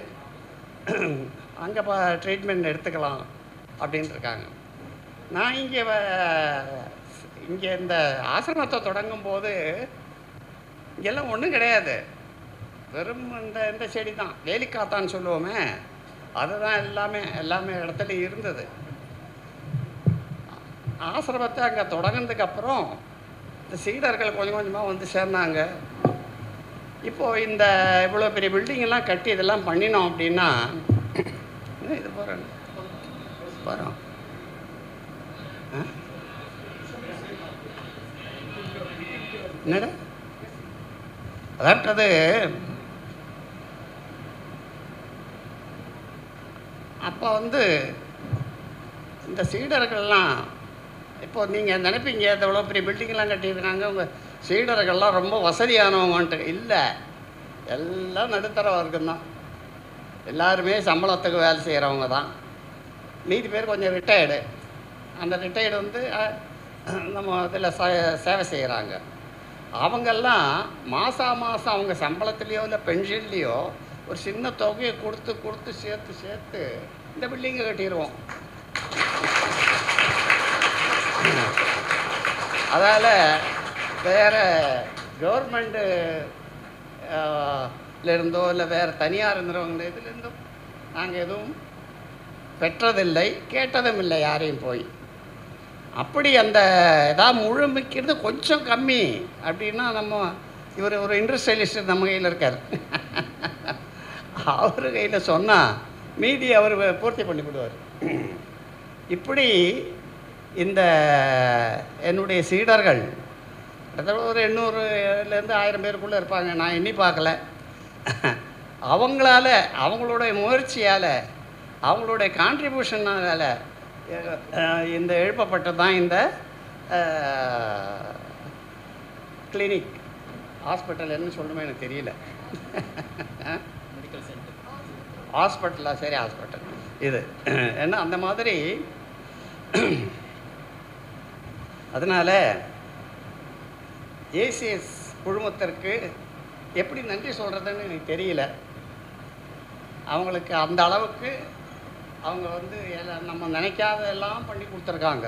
அங்கே ட்ரீட்மெண்ட் எடுத்துக்கலாம் அப்படின்ட்டு இருக்காங்க. நான் இங்கே இந்த ஆசிரமத்தை தொடங்கும் போது இங்கெல்லாம் ஒன்றும் கிடையாது. வெறும் இந்த செடி தான், வேலிக்காத்தான்னு சொல்லுவோமே, அதுதான் எல்லாமே இடத்துல இருந்தது. ஆசிரமத்தை அங்கே தொடங்கினதுக்கப்புறம் இந்த சீடர்கள் கொஞ்சம் கொஞ்சமாக வந்து சேர்ந்தாங்க. இப்போது இந்த இவ்வளோ பெரிய பில்டிங்கெல்லாம் கட்டி இதெல்லாம் பண்ணினோம் அப்படின்னா இது போகிறோம் என்னடா அதான்றது. அப்போ வந்து இந்த சீடர்கள்லாம் இப்போ நீங்கள் நினைப்பீங்க எவ்வளோ பெரிய பில்டிங்கெல்லாம் கட்டியிருக்காங்க, உங்கள் சீடர்கள்லாம் ரொம்ப வசதியானவங்கன்ட்டு. இல்லை, எல்லாம் நடுத்தர வர்க்கம் தான். எல்லாருமே சம்பளத்துக்கு வேலை செய்கிறவங்க தான். மீதி பேர் கொஞ்சம் ரிட்டையர்டு. அந்த ரிட்டையர்டு வந்து நம்ம இதில் சேவை செய்கிறாங்க. அவங்கெல்லாம் மாதம் அவங்க சம்பளத்துலேயோ இல்லை பென்ஷன்லேயோ ஒரு சின்ன தொகையை கொடுத்து சேர்த்து இந்த பில்டிங்கை கட்டிடுவோம். அதால் வேறு கவர்மெண்ட்டுலேருந்தோ இல்லை வேறு தனியார் இருந்தவங்க இதுலேருந்தோ நாங்கள் எதுவும் பெற்றதில்லை, கேட்டதும் இல்லை யாரையும் போய். அப்படி அந்த எதாவது முழுமைக்கிறது கொஞ்சம் கம்மி அப்படின்னா நம்ம இவர் ஒரு இண்டஸ்ட்ரியலிஸ்ட் நம்ம கையில் இருக்கார். அவர் கையில் சொன்னால் மீதி அவர் பூர்த்தி பண்ணிவிடுவார். இப்படி இந்த என்னுடைய சீடர்கள் ஒரு 800லேருந்து 1000 பேருக்குள்ளே இருப்பாங்க. நான் எண்ணி பார்க்கல. அவங்களால, அவங்களுடைய முயற்சியால், அவங்களுடைய கான்ட்ரிபியூஷனால் இந்த எழுப்பப்பட்டது தான் இந்த கிளினிக். ஹாஸ்பிட்டல் என்ன சொல்லணுமே எனக்கு தெரியல. மெடிக்கல் சென்டர், ஹாஸ்பிட்டலா? சரி, ஹாஸ்பிட்டல் இது. ஏன்னா அந்த மாதிரி அதனால் ஏசிஎஸ் குழுமத்திற்கு எப்படி நன்றி சொல்கிறதுன்னு எனக்கு தெரியல. அவங்களுக்கு அந்த அளவுக்கு அவங்க வந்து நம்ம நினைக்காதெல்லாம் பண்ணி கொடுத்துருக்காங்க.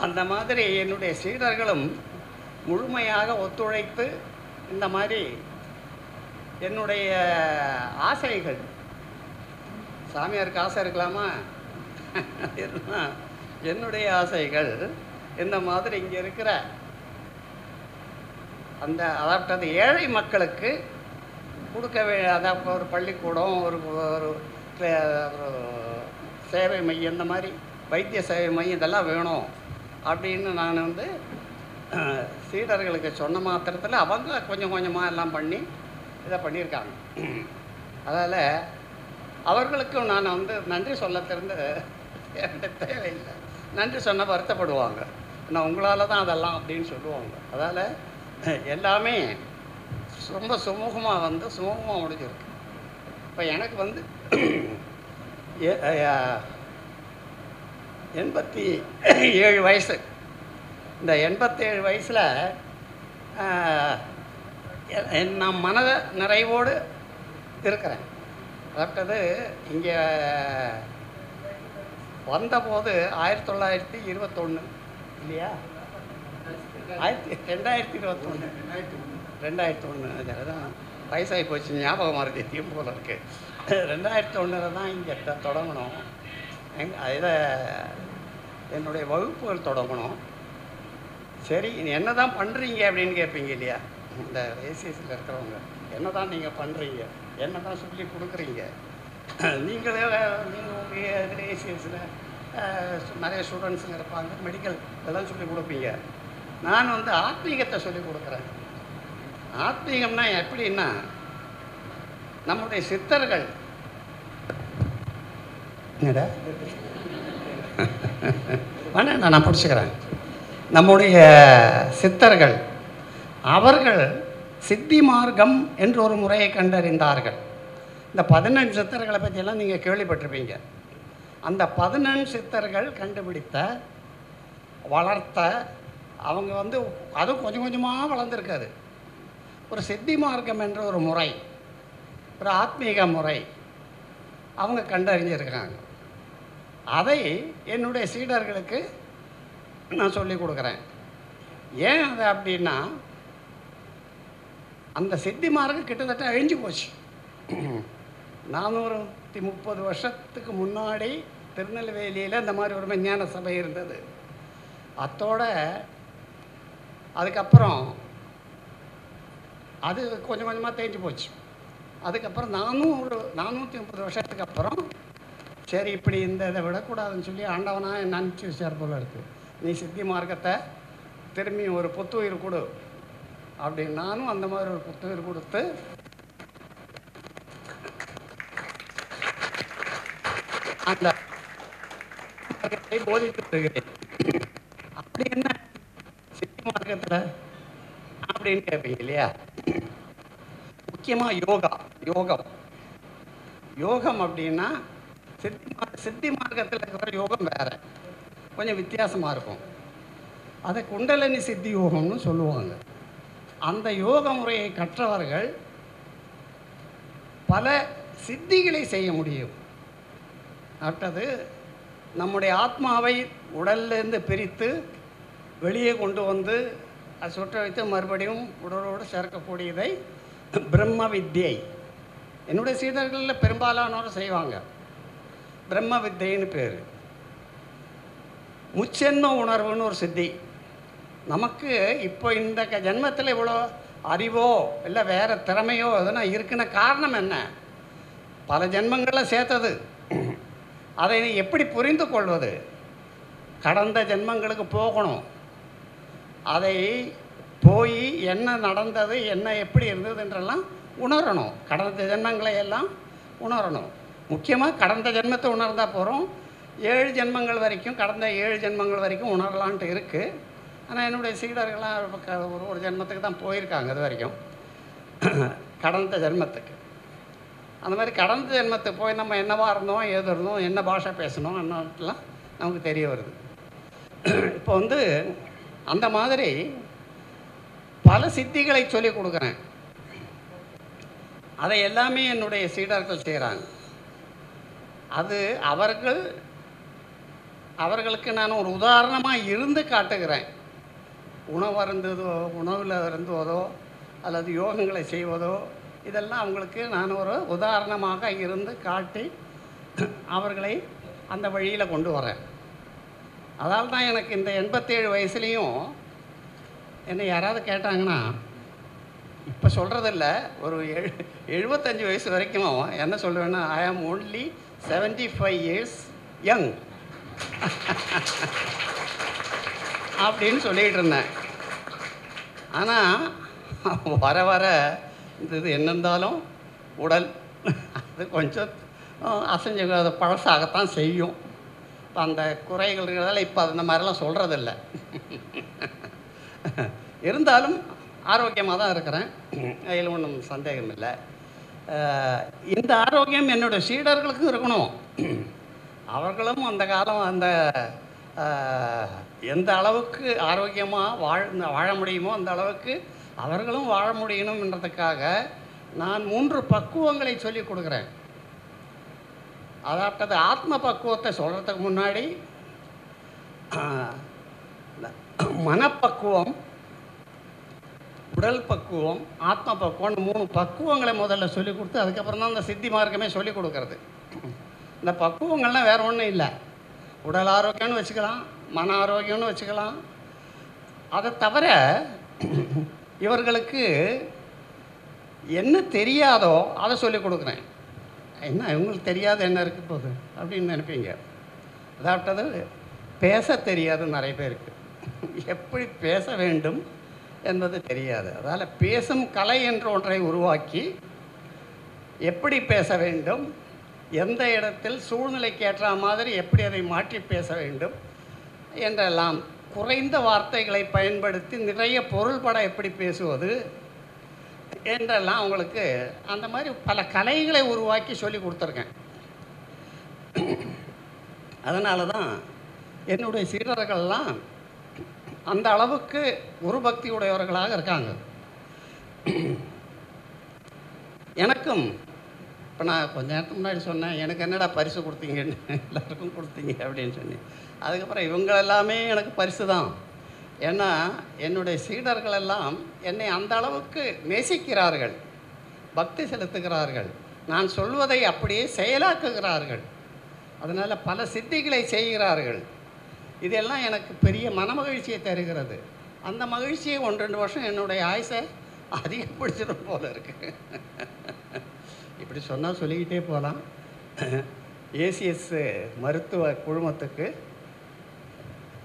அந்த மாதிரி என்னுடைய சீடர்களும் முழுமையாக ஒத்துழைத்து இந்த மாதிரி என்னுடைய ஆசைகள், சாமியாருக்கு ஆசை இருக்கலாமா, என்னுடைய ஆசைகள் இந்த மாதிரி இங்கே இருக்கிற அந்த அதாவது ஏழை மக்களுக்கு கொடுக்க அதாவது ஒரு பள்ளிக்கூடம், ஒரு சேவை மையம், இந்த மாதிரி வைத்திய சேவை மையம் இதெல்லாம் வேணும் அப்படின்னு நான் வந்து சீடர்களுக்கு சொன்ன மாத்திரத்தில் அவங்க கொஞ்சம் கொஞ்சமாக எல்லாம் பண்ணி இதை பண்ணியிருக்காங்க. அதால் அவர்களுக்கும் நான் வந்து நன்றி சொல்ல தெரிந்து தேவையில்லை. நன்றி சொன்னால் வருத்தப்படுவாங்க, நான் உங்களால் தான் அதெல்லாம் அப்படின்னு சொல்லுவாங்க. அதால் எல்லாமே ரொம்ப சுமூகமாக முடிஞ்சிருக்கு. இப்போ எனக்கு வந்து 87 வயசு. இந்த 87 வயசில் நான் மனத நிறைவோடு இருக்கிறேன். அதாவது இங்கே வந்தபோது 1921 இல்லையா, 2021 அதுதான் வயசாகி போச்சு, ஞாபகம் மறதியும் போல இருக்குது. 2001 தான் இங்கே தொடங்கணும். இதை என்னுடைய வகுப்புகள் தொடங்கணும். சரி, என்ன தான் பண்ணுறீங்க அப்படின்னு கேட்பீங்க இல்லையா, இந்த ஏசிஎஸில் இருக்கிறவங்க என்ன தான் நீங்கள் பண்ணுறீங்க, என்ன தான் சொல்லி கொடுக்குறீங்க, நீங்கள் உங்கள் இதில் ஏசிஎஸில் நிறைய ஸ்டூடெண்ட்ஸுங்க இருப்பாங்க, மெடிக்கல் இதெல்லாம் சொல்லி கொடுப்பீங்க. நான் வந்து ஆத்மீகத்தை சொல்லி கொடுக்குறேன். ஆத்மீகம்னா எப்படின்னா, நம்முடைய சித்தர்கள் வேணா நான் பிடிச்சிக்கிறேன். நம்முடைய சித்தர்கள் அவர்கள் சித்தி மார்க்கம் என்ற ஒரு முறையை கண்டறிந்தார்கள். இந்த 14 சித்தர்களை பற்றியெல்லாம் நீங்கள் கேள்விப்பட்டிருப்பீங்க. அந்த 14 சித்தர்கள் கண்டுபிடித்த வளர்த்த அவங்க வந்து அதுவும் கொஞ்சம் கொஞ்சமாக வளர்ந்துருக்காது. ஒரு சித்தி மார்க்கம் என்ற ஒரு முறை, ஒரு ஆத்மீக முறை அவங்க கண்டறிஞ்சிருக்காங்க. அதை என்னுடைய சீடர்களுக்கு நான் சொல்லி கொடுக்குறேன். ஏன் அது அப்படின்னா, அந்த சித்தி மார்க்கம் கிட்டத்தட்ட அழிஞ்சு போச்சு. 430 வருஷத்துக்கு முன்னாடி திருநெல்வேலியில் இந்த மாதிரி ஒரு விஞ்ஞான சபை இருந்தது. அத்தோட அதுக்கப்புறம் அது கொஞ்சம் கொஞ்சமாக தேஞ்சு போச்சு. அதுக்கப்புறம் 430 வருஷத்துக்கு அப்புறம் சரி இப்படி இதை விடக்கூடாதுன்னு சொல்லி ஆண்டவனாக என்ன அனுப்பிச்சி வச்சார் போல இருக்குது. நீ சித்தி மார்க்கத்தை திரும்பி ஒரு புத்துயிர் கொடு அப்படின்னு நானும் அந்த மாதிரி ஒரு புத்துயிர் கொடுத்து அந்த போதித்து வருகிறேன். அப்படி என்ன சித்தி மார்க்கத்தில் அப்படின்னு கேட்பீங்க இல்லையா. முக்கியமாக யோகம் அப்படின்னா சித்தி மார்க்கத்தில் இருக்கிற யோகம் வேற, கொஞ்சம் வித்தியாசமாக இருக்கும். அதை குண்டலினி சித்தி யோகம்னு சொல்லுவாங்க. அந்த யோக முறையை கற்றவர்கள் பல சித்திகளை செய்ய முடியும். அடுத்தது நம்முடைய ஆத்மாவை உடல்லேருந்து பிரித்து வெளியே கொண்டு வந்து அதை சுற்ற வைத்து மறுபடியும் உடலோடு சேர்க்கக்கூடியதை பிரம்ம வித்யை. என்னுடைய சீடர்களில் பெரும்பாலானோர் செய்வாங்க. பிரம்ம வித்தைன்னு பேர். முச்சென்ம உணர்வுன்னு ஒரு சித்தி. நமக்கு இப்போ இந்த ஜென்மத்தில் இவ்வளோ அறிவோ இல்லை வேறு திறமையோ எதுனா இருக்குன்னு காரணம் என்ன? பல ஜென்மங்களில் சேர்த்தது. அதை எப்படி புரிந்து கொள்வது? கடந்த ஜென்மங்களுக்கு போகணும். அதை போய் என்ன நடந்தது, என்ன எப்படி இருந்ததுன்றெல்லாம் உணரணும். கடந்த ஜென்மங்களை எல்லாம் உணரணும். முக்கியமாக கடந்த ஜென்மத்தை உணர்ந்தால் போகிறோம். 7 ஜென்மங்கள் வரைக்கும், கடந்த 7 ஜென்மங்கள் வரைக்கும் உணரலான்ட்டு இருக்குது. ஆனால் என்னுடைய சீடர்கள்லாம் ஒரு ஜென்மத்துக்கு தான் போயிருக்காங்க இது வரைக்கும், கடந்த ஜென்மத்துக்கு. அந்த மாதிரி கடந்த ஜென்மத்துக்கு போய் நம்ம என்னவாக இருந்தோம், ஏது இருந்தோம், என்ன பாஷை பேசணும் என்னலாம் நமக்கு தெரிய வருது. இப்போ வந்து அந்த மாதிரி பல சித்திகளை சொல்லிக் கொடுக்குறேன். அதை எல்லாமே என்னுடைய சீடர்கள் செய்கிறாங்க. அது அவர்களுக்கு நான் ஒரு உதாரணமாக இருந்து காட்டுகிறேன். உணவு அருந்துவதோ, உணவில் அருந்துவதோ அல்லது யோகங்களை செய்வதோ இதெல்லாம் அவங்களுக்கு நான் ஒரு உதாரணமாக இருந்து காட்டி அவர்களை அந்த வழியில் கொண்டு வரேன். அதால் தான் எனக்கு இந்த 87 வயசுலேயும் என்னை யாராவது கேட்டாங்கன்னா, இப்போ சொல்கிறதில்ல, ஒரு 75 வயசு வரைக்கும் என்ன சொல்லுவேன்னா, ஐ ஆம் ஓன்லி 75 இயர்ஸ் யங் அப்படின்னு சொல்லிகிட்டு இருந்தேன். ஆனால் வர வர இது என்ன இருந்தாலும் உடல் அது கொஞ்சம் அசைஞ்சு அது பழசாகத்தான் செய்யும். இப்போ அந்த குறைகள் இருக்கிறதால இப்போ அந்த மாதிரிலாம் சொல்கிறதில்ல. இருந்தாலும் ஆரோக்கியமாக தான் இருக்கிறேன், அதில் ஒன்றும் சந்தேகம் இல்லை. இந்த ஆரோக்கியம் என்னோடய சீடர்களுக்கும் இருக்கணும். அவர்களும் அந்த காலம் அந்த எந்த அளவுக்கு ஆரோக்கியமாக வாழ முடியுமோ அந்த அளவுக்கு அவர்களும் வாழ முடியணும்ன்றதுக்காக நான் 3 பக்குவங்களை சொல்லிக் கொடுக்குறேன். அதாவது ஆத்ம பக்குவத்தை சொல்கிறதுக்கு முன்னாடி மனப்பக்குவம், உடல் பக்குவம், ஆத்ம பக்குவம் 3 பக்குவங்களை முதல்ல சொல்லிக் கொடுத்து அதுக்கப்புறம் தான் அந்த சித்தி மார்க்கமே சொல்லிக் கொடுக்கறது. இந்த பக்குவங்கள்லாம் வேறு ஒன்றும் இல்லை. உடல் ஆரோக்கியம்னு வச்சுக்கலாம், மன ஆரோக்கியம்னு வச்சுக்கலாம். அதை தவிர இவர்களுக்கு என்ன தெரியாதோ அதை சொல்லிக் கொடுக்குறேன். என்ன இவங்களுக்கு தெரியாது என்ன இருக்க போகுது அப்படின்னு நினைப்பீங்க. அதாவது பேச தெரியாது நிறைய பேருக்கு, எப்படி பேச வேண்டும் என்பது தெரியாது. அதால் பேசும் கலை என்ற ஒன்றை உருவாக்கி எப்படி பேச வேண்டும், எந்த இடத்தில் சூழ்நிலைக்கு ஏற்ற மாதிரி எப்படி அதை மாற்றி பேச வேண்டும் என்றெல்லாம், குறைந்த வார்த்தைகளை பயன்படுத்தி நிறைய பொருள்பட எப்படி பேசுவது என்றெல்லாம் அவங்களுக்கு அந்த மாதிரி பல கலைகளை உருவாக்கி சொல்லி கொடுத்துருக்கேன். அதனால தான் என்னுடைய சீடர்கள்லாம் அந்த அளவுக்கு குரு பக்தி உடையவர்களாக இருக்காங்க. எனக்கும் இப்போ நான் கொஞ்ச நேரத்துக்கு முன்னாடி சொன்னேன், எனக்கு என்னடா பரிசு கொடுத்தீங்கன்னு, எல்லாருக்கும் கொடுத்தீங்க அப்படின்னு சொன்னேன். அதுக்கப்புறம் இவங்க எல்லாமே எனக்கு பரிசு தான். ஏன்னா என்னுடைய சீடர்கள் எல்லாம் என்னை அந்த அளவுக்கு நேசிக்கிறார்கள், பக்தி செலுத்துகிறார்கள், நான் சொல்வதை அப்படியே செயலாக்குகிறார்கள், அதனால் பல சித்திகளை செய்கிறார்கள். இதெல்லாம் எனக்கு பெரிய மனமகிழ்ச்சியை தருகிறது. அந்த மகிழ்ச்சியை 1-2 வருஷம் என்னுடைய ஆயுசை அதிகப்படுத்திடும் போல இருக்குது. இப்படி சொன்னால் சொல்லிக்கிட்டே போகலாம். ஏசிஎஸ் மருத்துவ குழுமத்துக்கு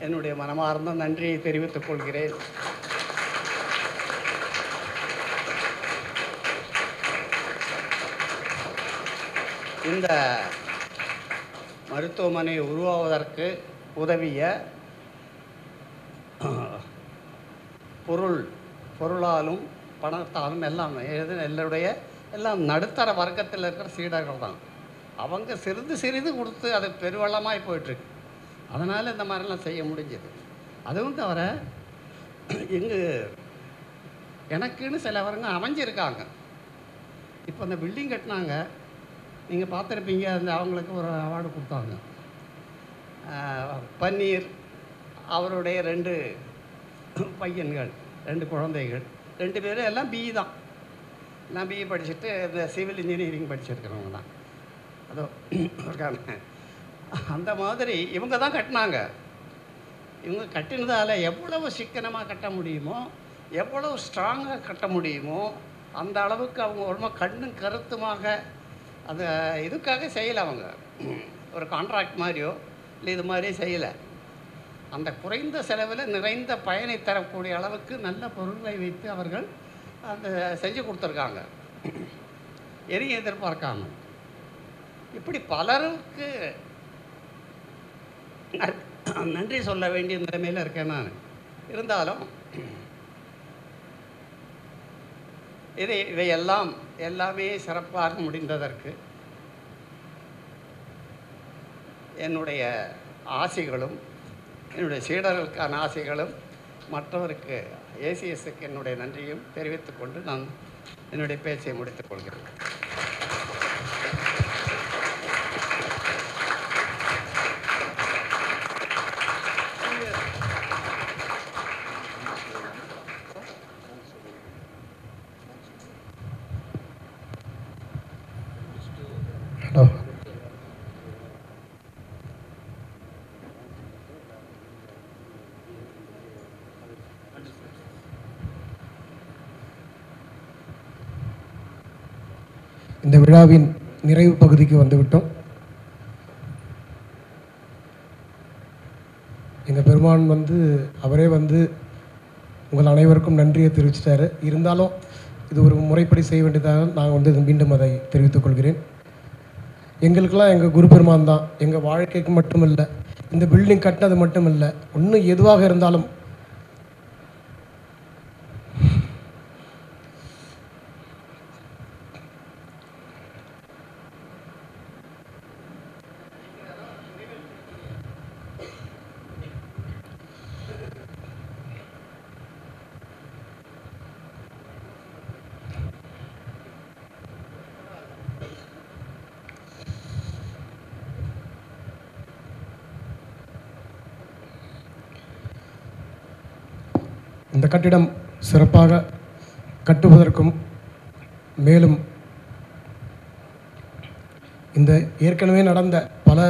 என்னுடைய மனமார்ந்த நன்றியை தெரிவித்துக் கொள்கிறேன். இந்த மருத்துவமனை உருவாவதற்கு உதவிய பொருளாலும் பணத்தாலும் எல்லாம் நடுத்தர வர்க்கத்தில் இருக்கிற சீடர்கள் தான். அவங்க சிறிது கொடுத்து அது பெருவள்ளமாய் போயிட்டுருக்கு. அதனால் இந்த மாதிரிலாம் செய்ய முடிஞ்சது. அதுவும் தவிர எனக்குன்னு சிலவருங்க அமைஞ்சிருக்காங்க. இப்போ அந்த பில்டிங் கட்டினாங்க, நீங்கள் பார்த்துருப்பீங்க, அந்த அவங்களுக்கு ஒரு அவார்டு கொடுத்தாங்க. பன்னீர் அவருடைய 2 பையன்கள், 2 குழந்தைகள், 2 பேரும் எல்லாம் பிஇ தான். நான் பிஇ படிச்சுட்டு இந்த சிவில் இன்ஜினியரிங் படிச்சிருக்கிறவங்க தான். அதோ இருக்காங்க. அந்த மாதிரி இவங்க தான் கட்டினாங்க. இவங்க கட்டினதால் எவ்வளவு சிக்கனமாக கட்ட முடியுமோ, எவ்வளவு ஸ்ட்ராங்காக கட்ட முடியுமோ அந்த அளவுக்கு அவங்க ரொம்ப கண்ணும் கருத்துமாக அதை இதுக்காக செய்யலை. அவங்க ஒரு கான்ட்ராக்ட் மாதிரியோ இல்லை இது மாதிரியே செய்யலை. அந்த குறைந்த செலவில் நிறைந்த பயனை தரக்கூடிய அளவுக்கு நல்ல பொருட்களை வைத்து அவர்கள் அந்த செஞ்சு கொடுத்துருக்காங்க, எதையும் எதிர்பார்க்காம. இப்படி பலருக்கு நன்றி சொல்ல வேண்டிய நிலைமையில் இருக்கேன் நான். இருந்தாலும் எல்லாமே சிறப்பாக முடிந்ததற்கு என்னுடைய ஆசைகளும், என்னுடைய சீடர்களுக்கான ஆசைகளும், மற்றவருக்கு ஏசிஎஸ்க்கு என்னுடைய நன்றியும் தெரிவித்துக்கொண்டு நான் என்னுடைய பேச்சை முடித்துக் கொள்கிறேன். இந்த விழாவின் நிறைவு பகுதிக்கு வந்துவிட்டோம். எங்கள் பெருமான் அவரே உங்கள் அனைவருக்கும் நன்றியை தெரிவிச்சிட்டாரு. இருந்தாலும் இது ஒரு முறைப்படி செய்ய வேண்டியதாக நான் மீண்டும் அதை தெரிவித்துக் கொள்கிறேன். எங்களுக்கெல்லாம் எங்கள் குரு பெருமான் தான். எங்கள் வாழ்க்கைக்கு மட்டும் இல்லை, இந்த பில்டிங் கட்டினது மட்டும் இல்லை, இன்னும் எதுவாக இருந்தாலும் இந்த கட்டிடம் சிறப்பாக கட்டுவதற்கும் மேலும் இந்த ஏற்கனவே நடந்த பல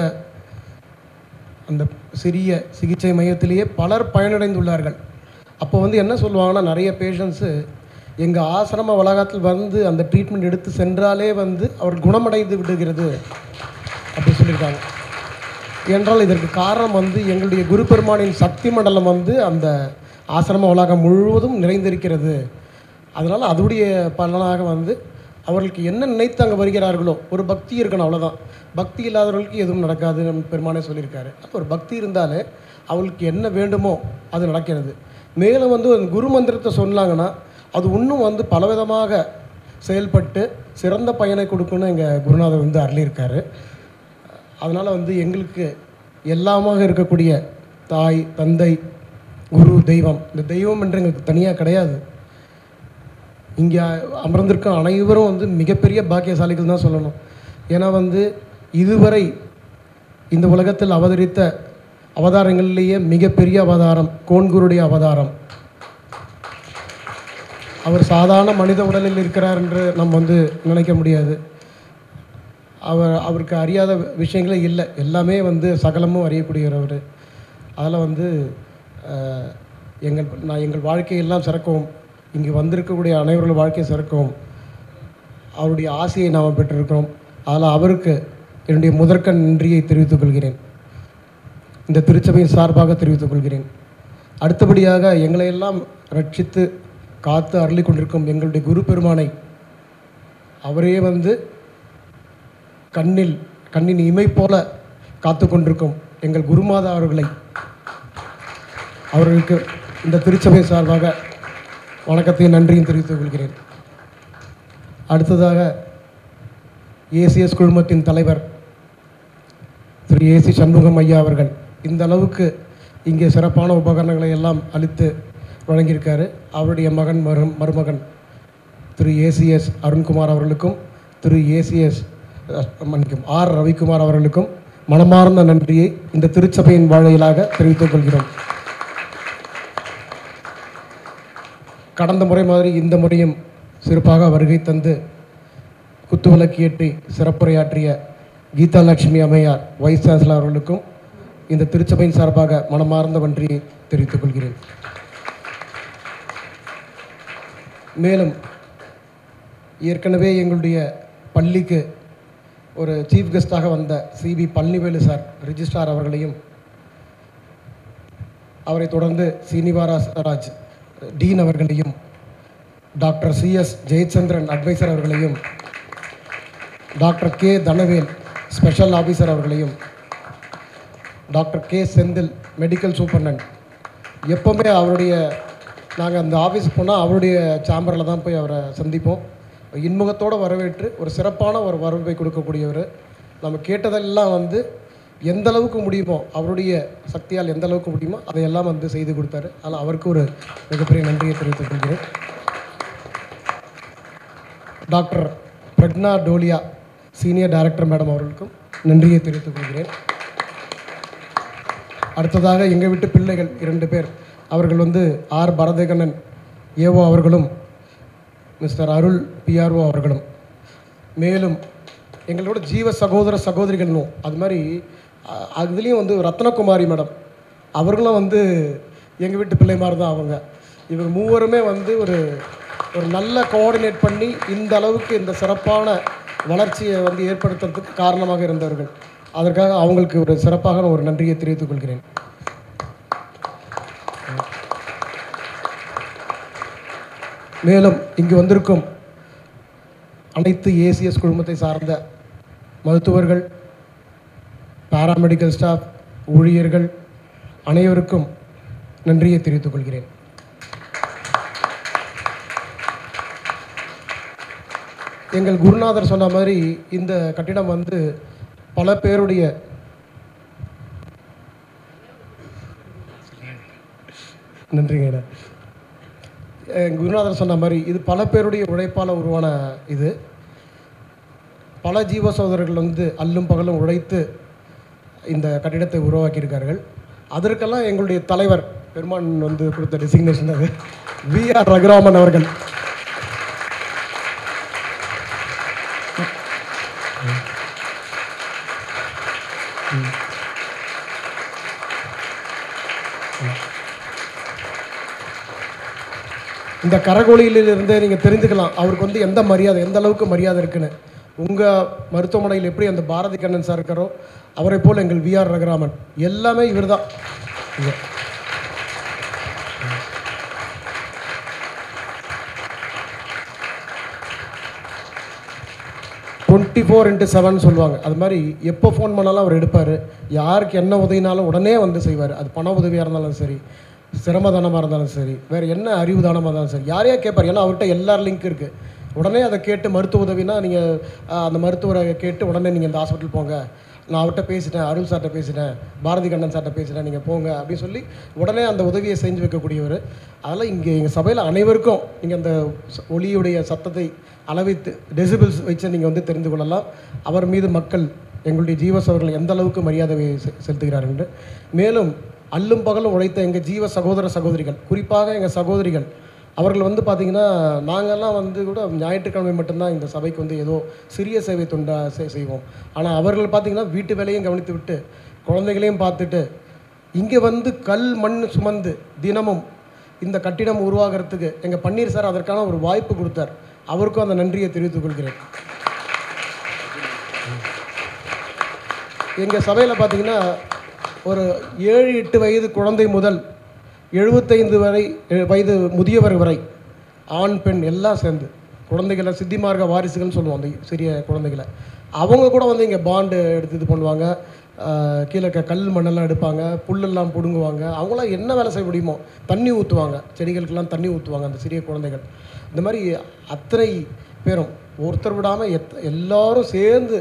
அந்த சிறிய சிகிச்சை மையத்திலேயே பலர் பயனடைந்துள்ளார்கள். அப்போ என்ன சொல்லுவாங்கன்னா, நிறைய பேஷண்ட்ஸு எங்கள் ஆசிரம வளாகத்தில் அந்த ட்ரீட்மெண்ட் எடுத்து சென்றாலே அவர் குணமடைந்து விடுகிறது அப்படி சொல்லியிருக்காங்க. என்றால் இதற்கு காரணம் எங்களுடைய குரு பெருமானின் சக்தி மண்டலம் அந்த ஆசிரம வளாகம் முழுவதும் நிறைந்திருக்கிறது. அதனால் அதோடைய பலனாக அவர்களுக்கு என்ன நினைத்து அங்கே வருகிறார்களோ, ஒரு பக்தி இருக்கணும், அவ்வளோதான். பக்தி இல்லாதவர்களுக்கு எதுவும் நடக்காது நம்ம பெருமானே சொல்லியிருக்காரு. அப்போ ஒரு பக்தி இருந்தாலே அவளுக்கு என்ன வேண்டுமோ அது நடக்கிறது. மேலும் குரு மந்திரத்தை சொன்னாங்கன்னா அது இன்னும் பலவிதமாக செயல்பட்டு சிறந்த பயனை கொடுக்கணும்னு எங்கள் குருநாதர் அருளியிருக்காரு. அதனால் எங்களுக்கு எல்லாமாக இருக்கக்கூடிய தாய், தந்தை, குரு, தெய்வம், இந்த தெய்வம் என்று எங்களுக்கு தனியாக கிடையாது. இங்கே அமர்ந்திருக்க அனைவரும் மிகப்பெரிய பாக்கியசாலிகள் தான் சொல்லணும். ஏன்னா இதுவரை இந்த உலகத்தில் அவதரித்த அவதாரங்களிலேயே மிகப்பெரிய அவதாரம் கோன்குருடைய அவதாரம். அவர் சாதாரண மனித உடலில் இருக்கிறார் என்று நம்ம நினைக்க முடியாது. அவருக்கு அறியாத விஷயங்களே இல்லை, எல்லாமே சகலமும் அறியக்கூடியவர். அதில் எங்கள் வாழ்க்கையெல்லாம் சிறக்கவும், இங்கே வந்திருக்கக்கூடிய அனைவர்கள் வாழ்க்கையை சிறக்கவும் அவருடைய ஆசையை நாம் பெற்றிருக்கிறோம். அதில் அவருக்கு என்னுடைய முதற்கண் நன்றியை தெரிவித்துக் கொள்கிறேன், இந்த திருச்சபையின் சார்பாக தெரிவித்துக் கொள்கிறேன். அடுத்தபடியாக எங்களையெல்லாம் ரட்சித்து காத்து அருளி கொண்டிருக்கும் எங்களுடைய குரு பெருமானை, அவரே கண்ணின் இமை போல காத்து கொண்டிருக்கும் எங்கள் குருமாதா அவர்களுக்கு இந்த திருச்சபை சார்பாக வணக்கத்தையும் நன்றியும் தெரிவித்துக் கொள்கிறேன். அடுத்ததாக ஏசிஎஸ் குழுமத்தின் தலைவர் திரு ஏசி சண்முகம் ஐயா அவர்கள் இந்த அளவுக்கு இங்கே சிறப்பான உபகரணங்களை எல்லாம் அளித்து வழங்கியிருக்காரு. அவருடைய மருமகன் திரு ஏசிஎஸ் அருண்குமார் அவர்களுக்கும் திரு ஏசிஎஸ் ஆர் ரவிக்குமார் அவர்களுக்கும் மனமார்ந்த நன்றியை இந்த திருச்சபையின் வாயிலாக தெரிவித்துக் கொள்கிறோம். கடந்த முறை மாதிரி இந்த முறையும் சிறப்பாக வருகை தந்து குத்துவிளக்கு ஏற்றி சிறப்புரையாற்றிய கீதா லட்சுமி அம்மையார் வைஸ் சான்சலர் அவர்களுக்கும் இந்த திருச்சபையின் சார்பாக மனமார்ந்த நன்றியை தெரிவித்துக் கொள்கிறேன். மேலும் ஏற்கனவே எங்களுடைய பள்ளிக்கு ஒரு சீஃப் கெஸ்டாக வந்த சிபி பழனிவேலு சார் ரிஜிஸ்ட்ரார் அவர்களையும், அவரை தொடர்ந்து சீனிவாசராஜ் டீன் அவர்களையும், டாக்டர் சிஎஸ் ஜெயச்சந்திரன் அட்வைசர் அவர்களையும், doctor K Dhanavel special officer அவர்களையும், doctor K Senthil medical superintendent, எப்போவுமே நாங்கள் அந்த ஆஃபீஸுக்கு போனால் அவருடைய சேம்பரில் தான் போய் அவரை சந்திப்போம். இன்முகத்தோடு வரவேற்று ஒரு சிறப்பான ஒரு வரவேற்பை கொடுக்கக்கூடியவர். நம்ம கேட்டதெல்லாம் எந்த அளவுக்கு முடியுமோ அவருடைய சக்தியால் எந்த அளவுக்கு முடியுமோ அதையெல்லாம் வந்து செய்து கொடுத்தாரு. அதனால் அவருக்கு ஒரு மிகப்பெரிய நன்றியை தெரிவித்துக் கொள்கிறேன். டாக்டர் பிரக்னா டோலியா சீனியர் டைரக்டர் மேடம் அவர்களுக்கும் நன்றியை தெரிவித்துக் கொள்கிறேன். அடுத்ததாக எங்கள் வீட்டு பிள்ளைகள் 2 பேர், அவர்கள் வந்து ஆர் பரதகண்ணன் ஏஓ அவர்களும் மிஸ்டர் அருள் பிஆர்ஓ அவர்களும், மேலும் எங்களோட ஜீவ சகோதர சகோதரிகள்னும் அது மாதிரி அதுலேயும் வந்து ரத்னகுமாரி மேடம் அவர்களும் வந்து எங்கள் வீட்டு பிள்ளை மாதிரி தான். இவங்க மூவருமே வந்து ஒரு நல்ல கோஆர்டினேட் பண்ணி இந்த அளவுக்கு இந்த சிறப்பான வளர்ச்சியை வந்து ஏற்படுத்துறதுக்கு காரணமாக இருந்தவர்கள். அதற்காக அவங்களுக்கு ஒரு சிறப்பாக ஒரு நன்றியை தெரிவித்துக் கொள்கிறேன். மேலும் இங்கு வந்திருக்கும் அனைத்து ஏசிஎஸ் குழுமத்தை சார்ந்த மருத்துவர்கள், பாராமெடிக்கல் ஸ்டாஃப், ஊழியர்கள் அனைவருக்கும் நன்றியை தெரிவித்துக் கொள்கிறேன். எங்கள் குருநாதர் சொன்ன மாதிரி இந்த கட்டிடம் வந்து பல பேருடைய நன்றிங்க. குருநாதர் சொன்ன மாதிரி இது பல பேருடைய உழைப்பால் உருவான இது. பல ஜீவ சகோதரர்கள் வந்து அல்லும் பகலும் உழைத்து இந்த கட்டிடத்தை உருவாக்கியிருக்கார்கள். அதற்கெல்லாம் எங்களுடைய தலைவர் பெருமான் வந்து கொடுத்த டெசிக்னேஷன் அது. வி.ஆர். ரகுராமன் அவர்கள். இந்த கரகோலியிலிருந்து நீங்கள் தெரிஞ்சுக்கலாம் அவருக்கு வந்து எந்த மரியாதை, எந்த அளவுக்கு மரியாதை இருக்குன்னு. உங்கள் மருத்துவமனையில் எப்படி அந்த பாரதி கண்ணன் சார் இருக்காரோ அவரை போல் எங்கள் வி.ஆர். ரகுராமன் எல்லாமே இவர் தான். 24/7 சொல்லுவாங்க. அது மாதிரி எப்போ ஃபோன் பண்ணாலும் அவர் எடுப்பார். யாருக்கு என்ன உதவினாலும் உடனே வந்து செய்வார். அது பண உதவியாக இருந்தாலும் சரி, சிரமதானமாக இருந்தாலும் சரி, வேறு என்ன அறிவு தானமாக இருந்தாலும் சரி, யாரையா கேட்பார். ஏன்னா அவர்கிட்ட எல்லார் லிங்க் இருக்குது. உடனே அதை கேட்டு மருத்துவ உதவினா நீங்கள் அந்த மருத்துவரை கேட்டு உடனே நீங்கள் இந்த ஹாஸ்பிட்டல் போங்க, நான் அவர்கிட்ட பேசிட்டேன், அருள் சார்கிட்ட பேசிட்டேன், பாரதி கண்ணன் சார்கிட்ட பேசிட்டேன், நீங்கள் போங்க அப்படின்னு சொல்லி உடனே அந்த உதவியை செஞ்சு வைக்கக்கூடியவர். அதனால் இங்கே எங்கள் சபையில் அனைவருக்கும் நீங்கள் அந்த ஒளியுடைய சத்தத்தை அளவித்து டெசிபிள்ஸ் வச்சு நீங்கள் வந்து தெரிந்து கொள்ளலாம் அவர் மீது மக்கள் எங்களுடைய ஜீவசவர்கள் எந்த அளவுக்கு மரியாதையை செலுத்துகிறார் என்று. மேலும் அல்லும் பகலும் உழைத்த எங்கள் ஜீவ சகோதர சகோதரிகள், குறிப்பாக எங்கள் சகோதரிகள், அவர்கள் வந்து பார்த்திங்கன்னா நாங்கள்லாம் வந்து கூட ஞாயிற்றுக்கிழமை மட்டும்தான் இந்த சபைக்கு வந்து ஏதோ சிறிய சேவை தொண்டா செய்வோம். ஆனால் அவர்கள் பார்த்திங்கன்னா வீட்டு வேலையும் கவனித்து விட்டு குழந்தைகளையும் பார்த்துட்டு இங்கே வந்து கல் மண் சுமந்து தினமும் இந்த கட்டிடம் உருவாகிறதுக்கு எங்கள் பன்னீர் சார் அதற்கான ஒரு வாய்ப்பு கொடுத்தார். அவருக்கும் அந்த நன்றியை தெரிவித்துக் கொள்கிறேன். எங்கள் சபையில் பார்த்திங்கன்னா ஒரு 7-8 வயது குழந்தை முதல் 75 வயது முதியவர் வரை ஆண் பெண் எல்லாம் சேர்ந்து குழந்தைகளை சித்திமார்க்க வாரிசுகள்னு சொல்லுவோம். அந்த சிறிய குழந்தைகளை அவங்க கூட வந்து இங்கே பாண்டு எடுத்து இது பண்ணுவாங்க. கீழே கல் மண்ணெல்லாம் எடுப்பாங்க, புல்லெல்லாம் பிடுங்குவாங்க. அவங்களாம் என்ன வேலை செய்ய முடியுமோ தண்ணி ஊற்றுவாங்க, செடிகளுக்கெல்லாம் தண்ணி ஊற்றுவாங்க அந்த சிறிய குழந்தைகள். இந்த மாதிரி அத்தனை பேரும் ஒருத்தர் விடாமல் எல்லாரும் சேர்ந்து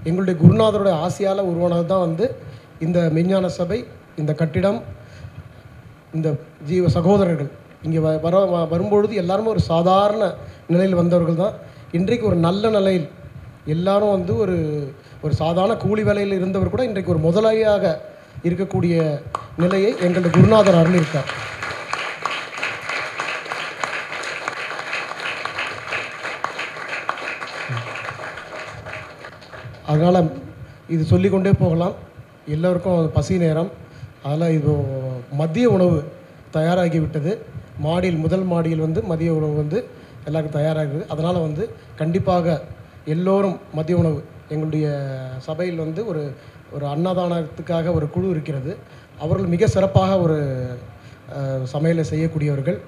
எங்களுடைய குருநாதருடைய ஆசையால் உருவானது தான் வந்து இந்த மெஞ்ஞான சபை, இந்த கட்டிடம், இந்த ஜீவ சகோதரர்கள். இங்கே வரும்பொழுது எல்லாருமே ஒரு சாதாரண நிலையில் வந்தவர்கள் தான். இன்றைக்கு ஒரு நல்ல நிலையில் எல்லாரும் வந்து ஒரு சாதாரண கூலி வேலையில் இருந்தவர் கூட இன்றைக்கு ஒரு முதலாளியாக இருக்கக்கூடிய நிலையை எங்களுடைய குருநாதர் அருளியிருக்கார். அதனால் இது சொல்லிக்கொண்டே போகலாம். எல்லோருக்கும் பசி நேரம். அதனால் இது மதிய உணவு தயாராகிவிட்டது. முதல் மாடியில் வந்து மதிய உணவு வந்து எல்லாருக்கும் தயாராகுது. அதனால் வந்து கண்டிப்பாக எல்லோரும் மதிய உணவு எங்களுடைய சபையில் வந்து ஒரு அன்னதானத்துக்காக ஒரு குழு இருக்கிறது. அவர்கள் மிக சிறப்பாக ஒரு சமையலை செய்யக்கூடியவர்கள்.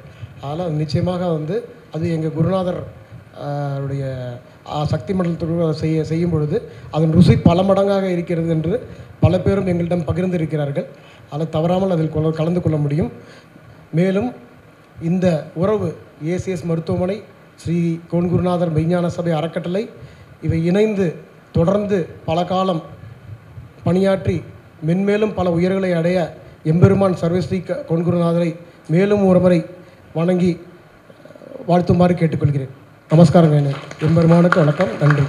அதனால் நிச்சயமாக வந்து அது எங்கள் குருநாதர் உடைய சக்தி மண்டலத்துடன் செய்யும் பொழுது அதன் ருசி பல மடங்காக இருக்கிறது என்று பல பேரும் எங்களிடம் பகிர்ந்திருக்கிறார்கள். அதில் தவறாமல் அதில் கலந்து கொள்ள முடியும். மேலும் இந்த உறவு ஏசிஎஸ் மருத்துவமனை, ஸ்ரீ கோன்குருநாதர் மெய்ஞான சபை அறக்கட்டளை இவை இணைந்து தொடர்ந்து பல காலம் பணியாற்றி மென்மேலும் பல உயர்களை அடைய எம்பெருமான் சர்வஸ்ரீ கொன்குருநாதரை மேலும் ஒரு முறை வணங்கி வாழ்த்துமாறு கேட்டுக்கொள்கிறேன். நமஸ்காரங்க. எம்பெருமானுக்கு வணக்கம். நன்றி.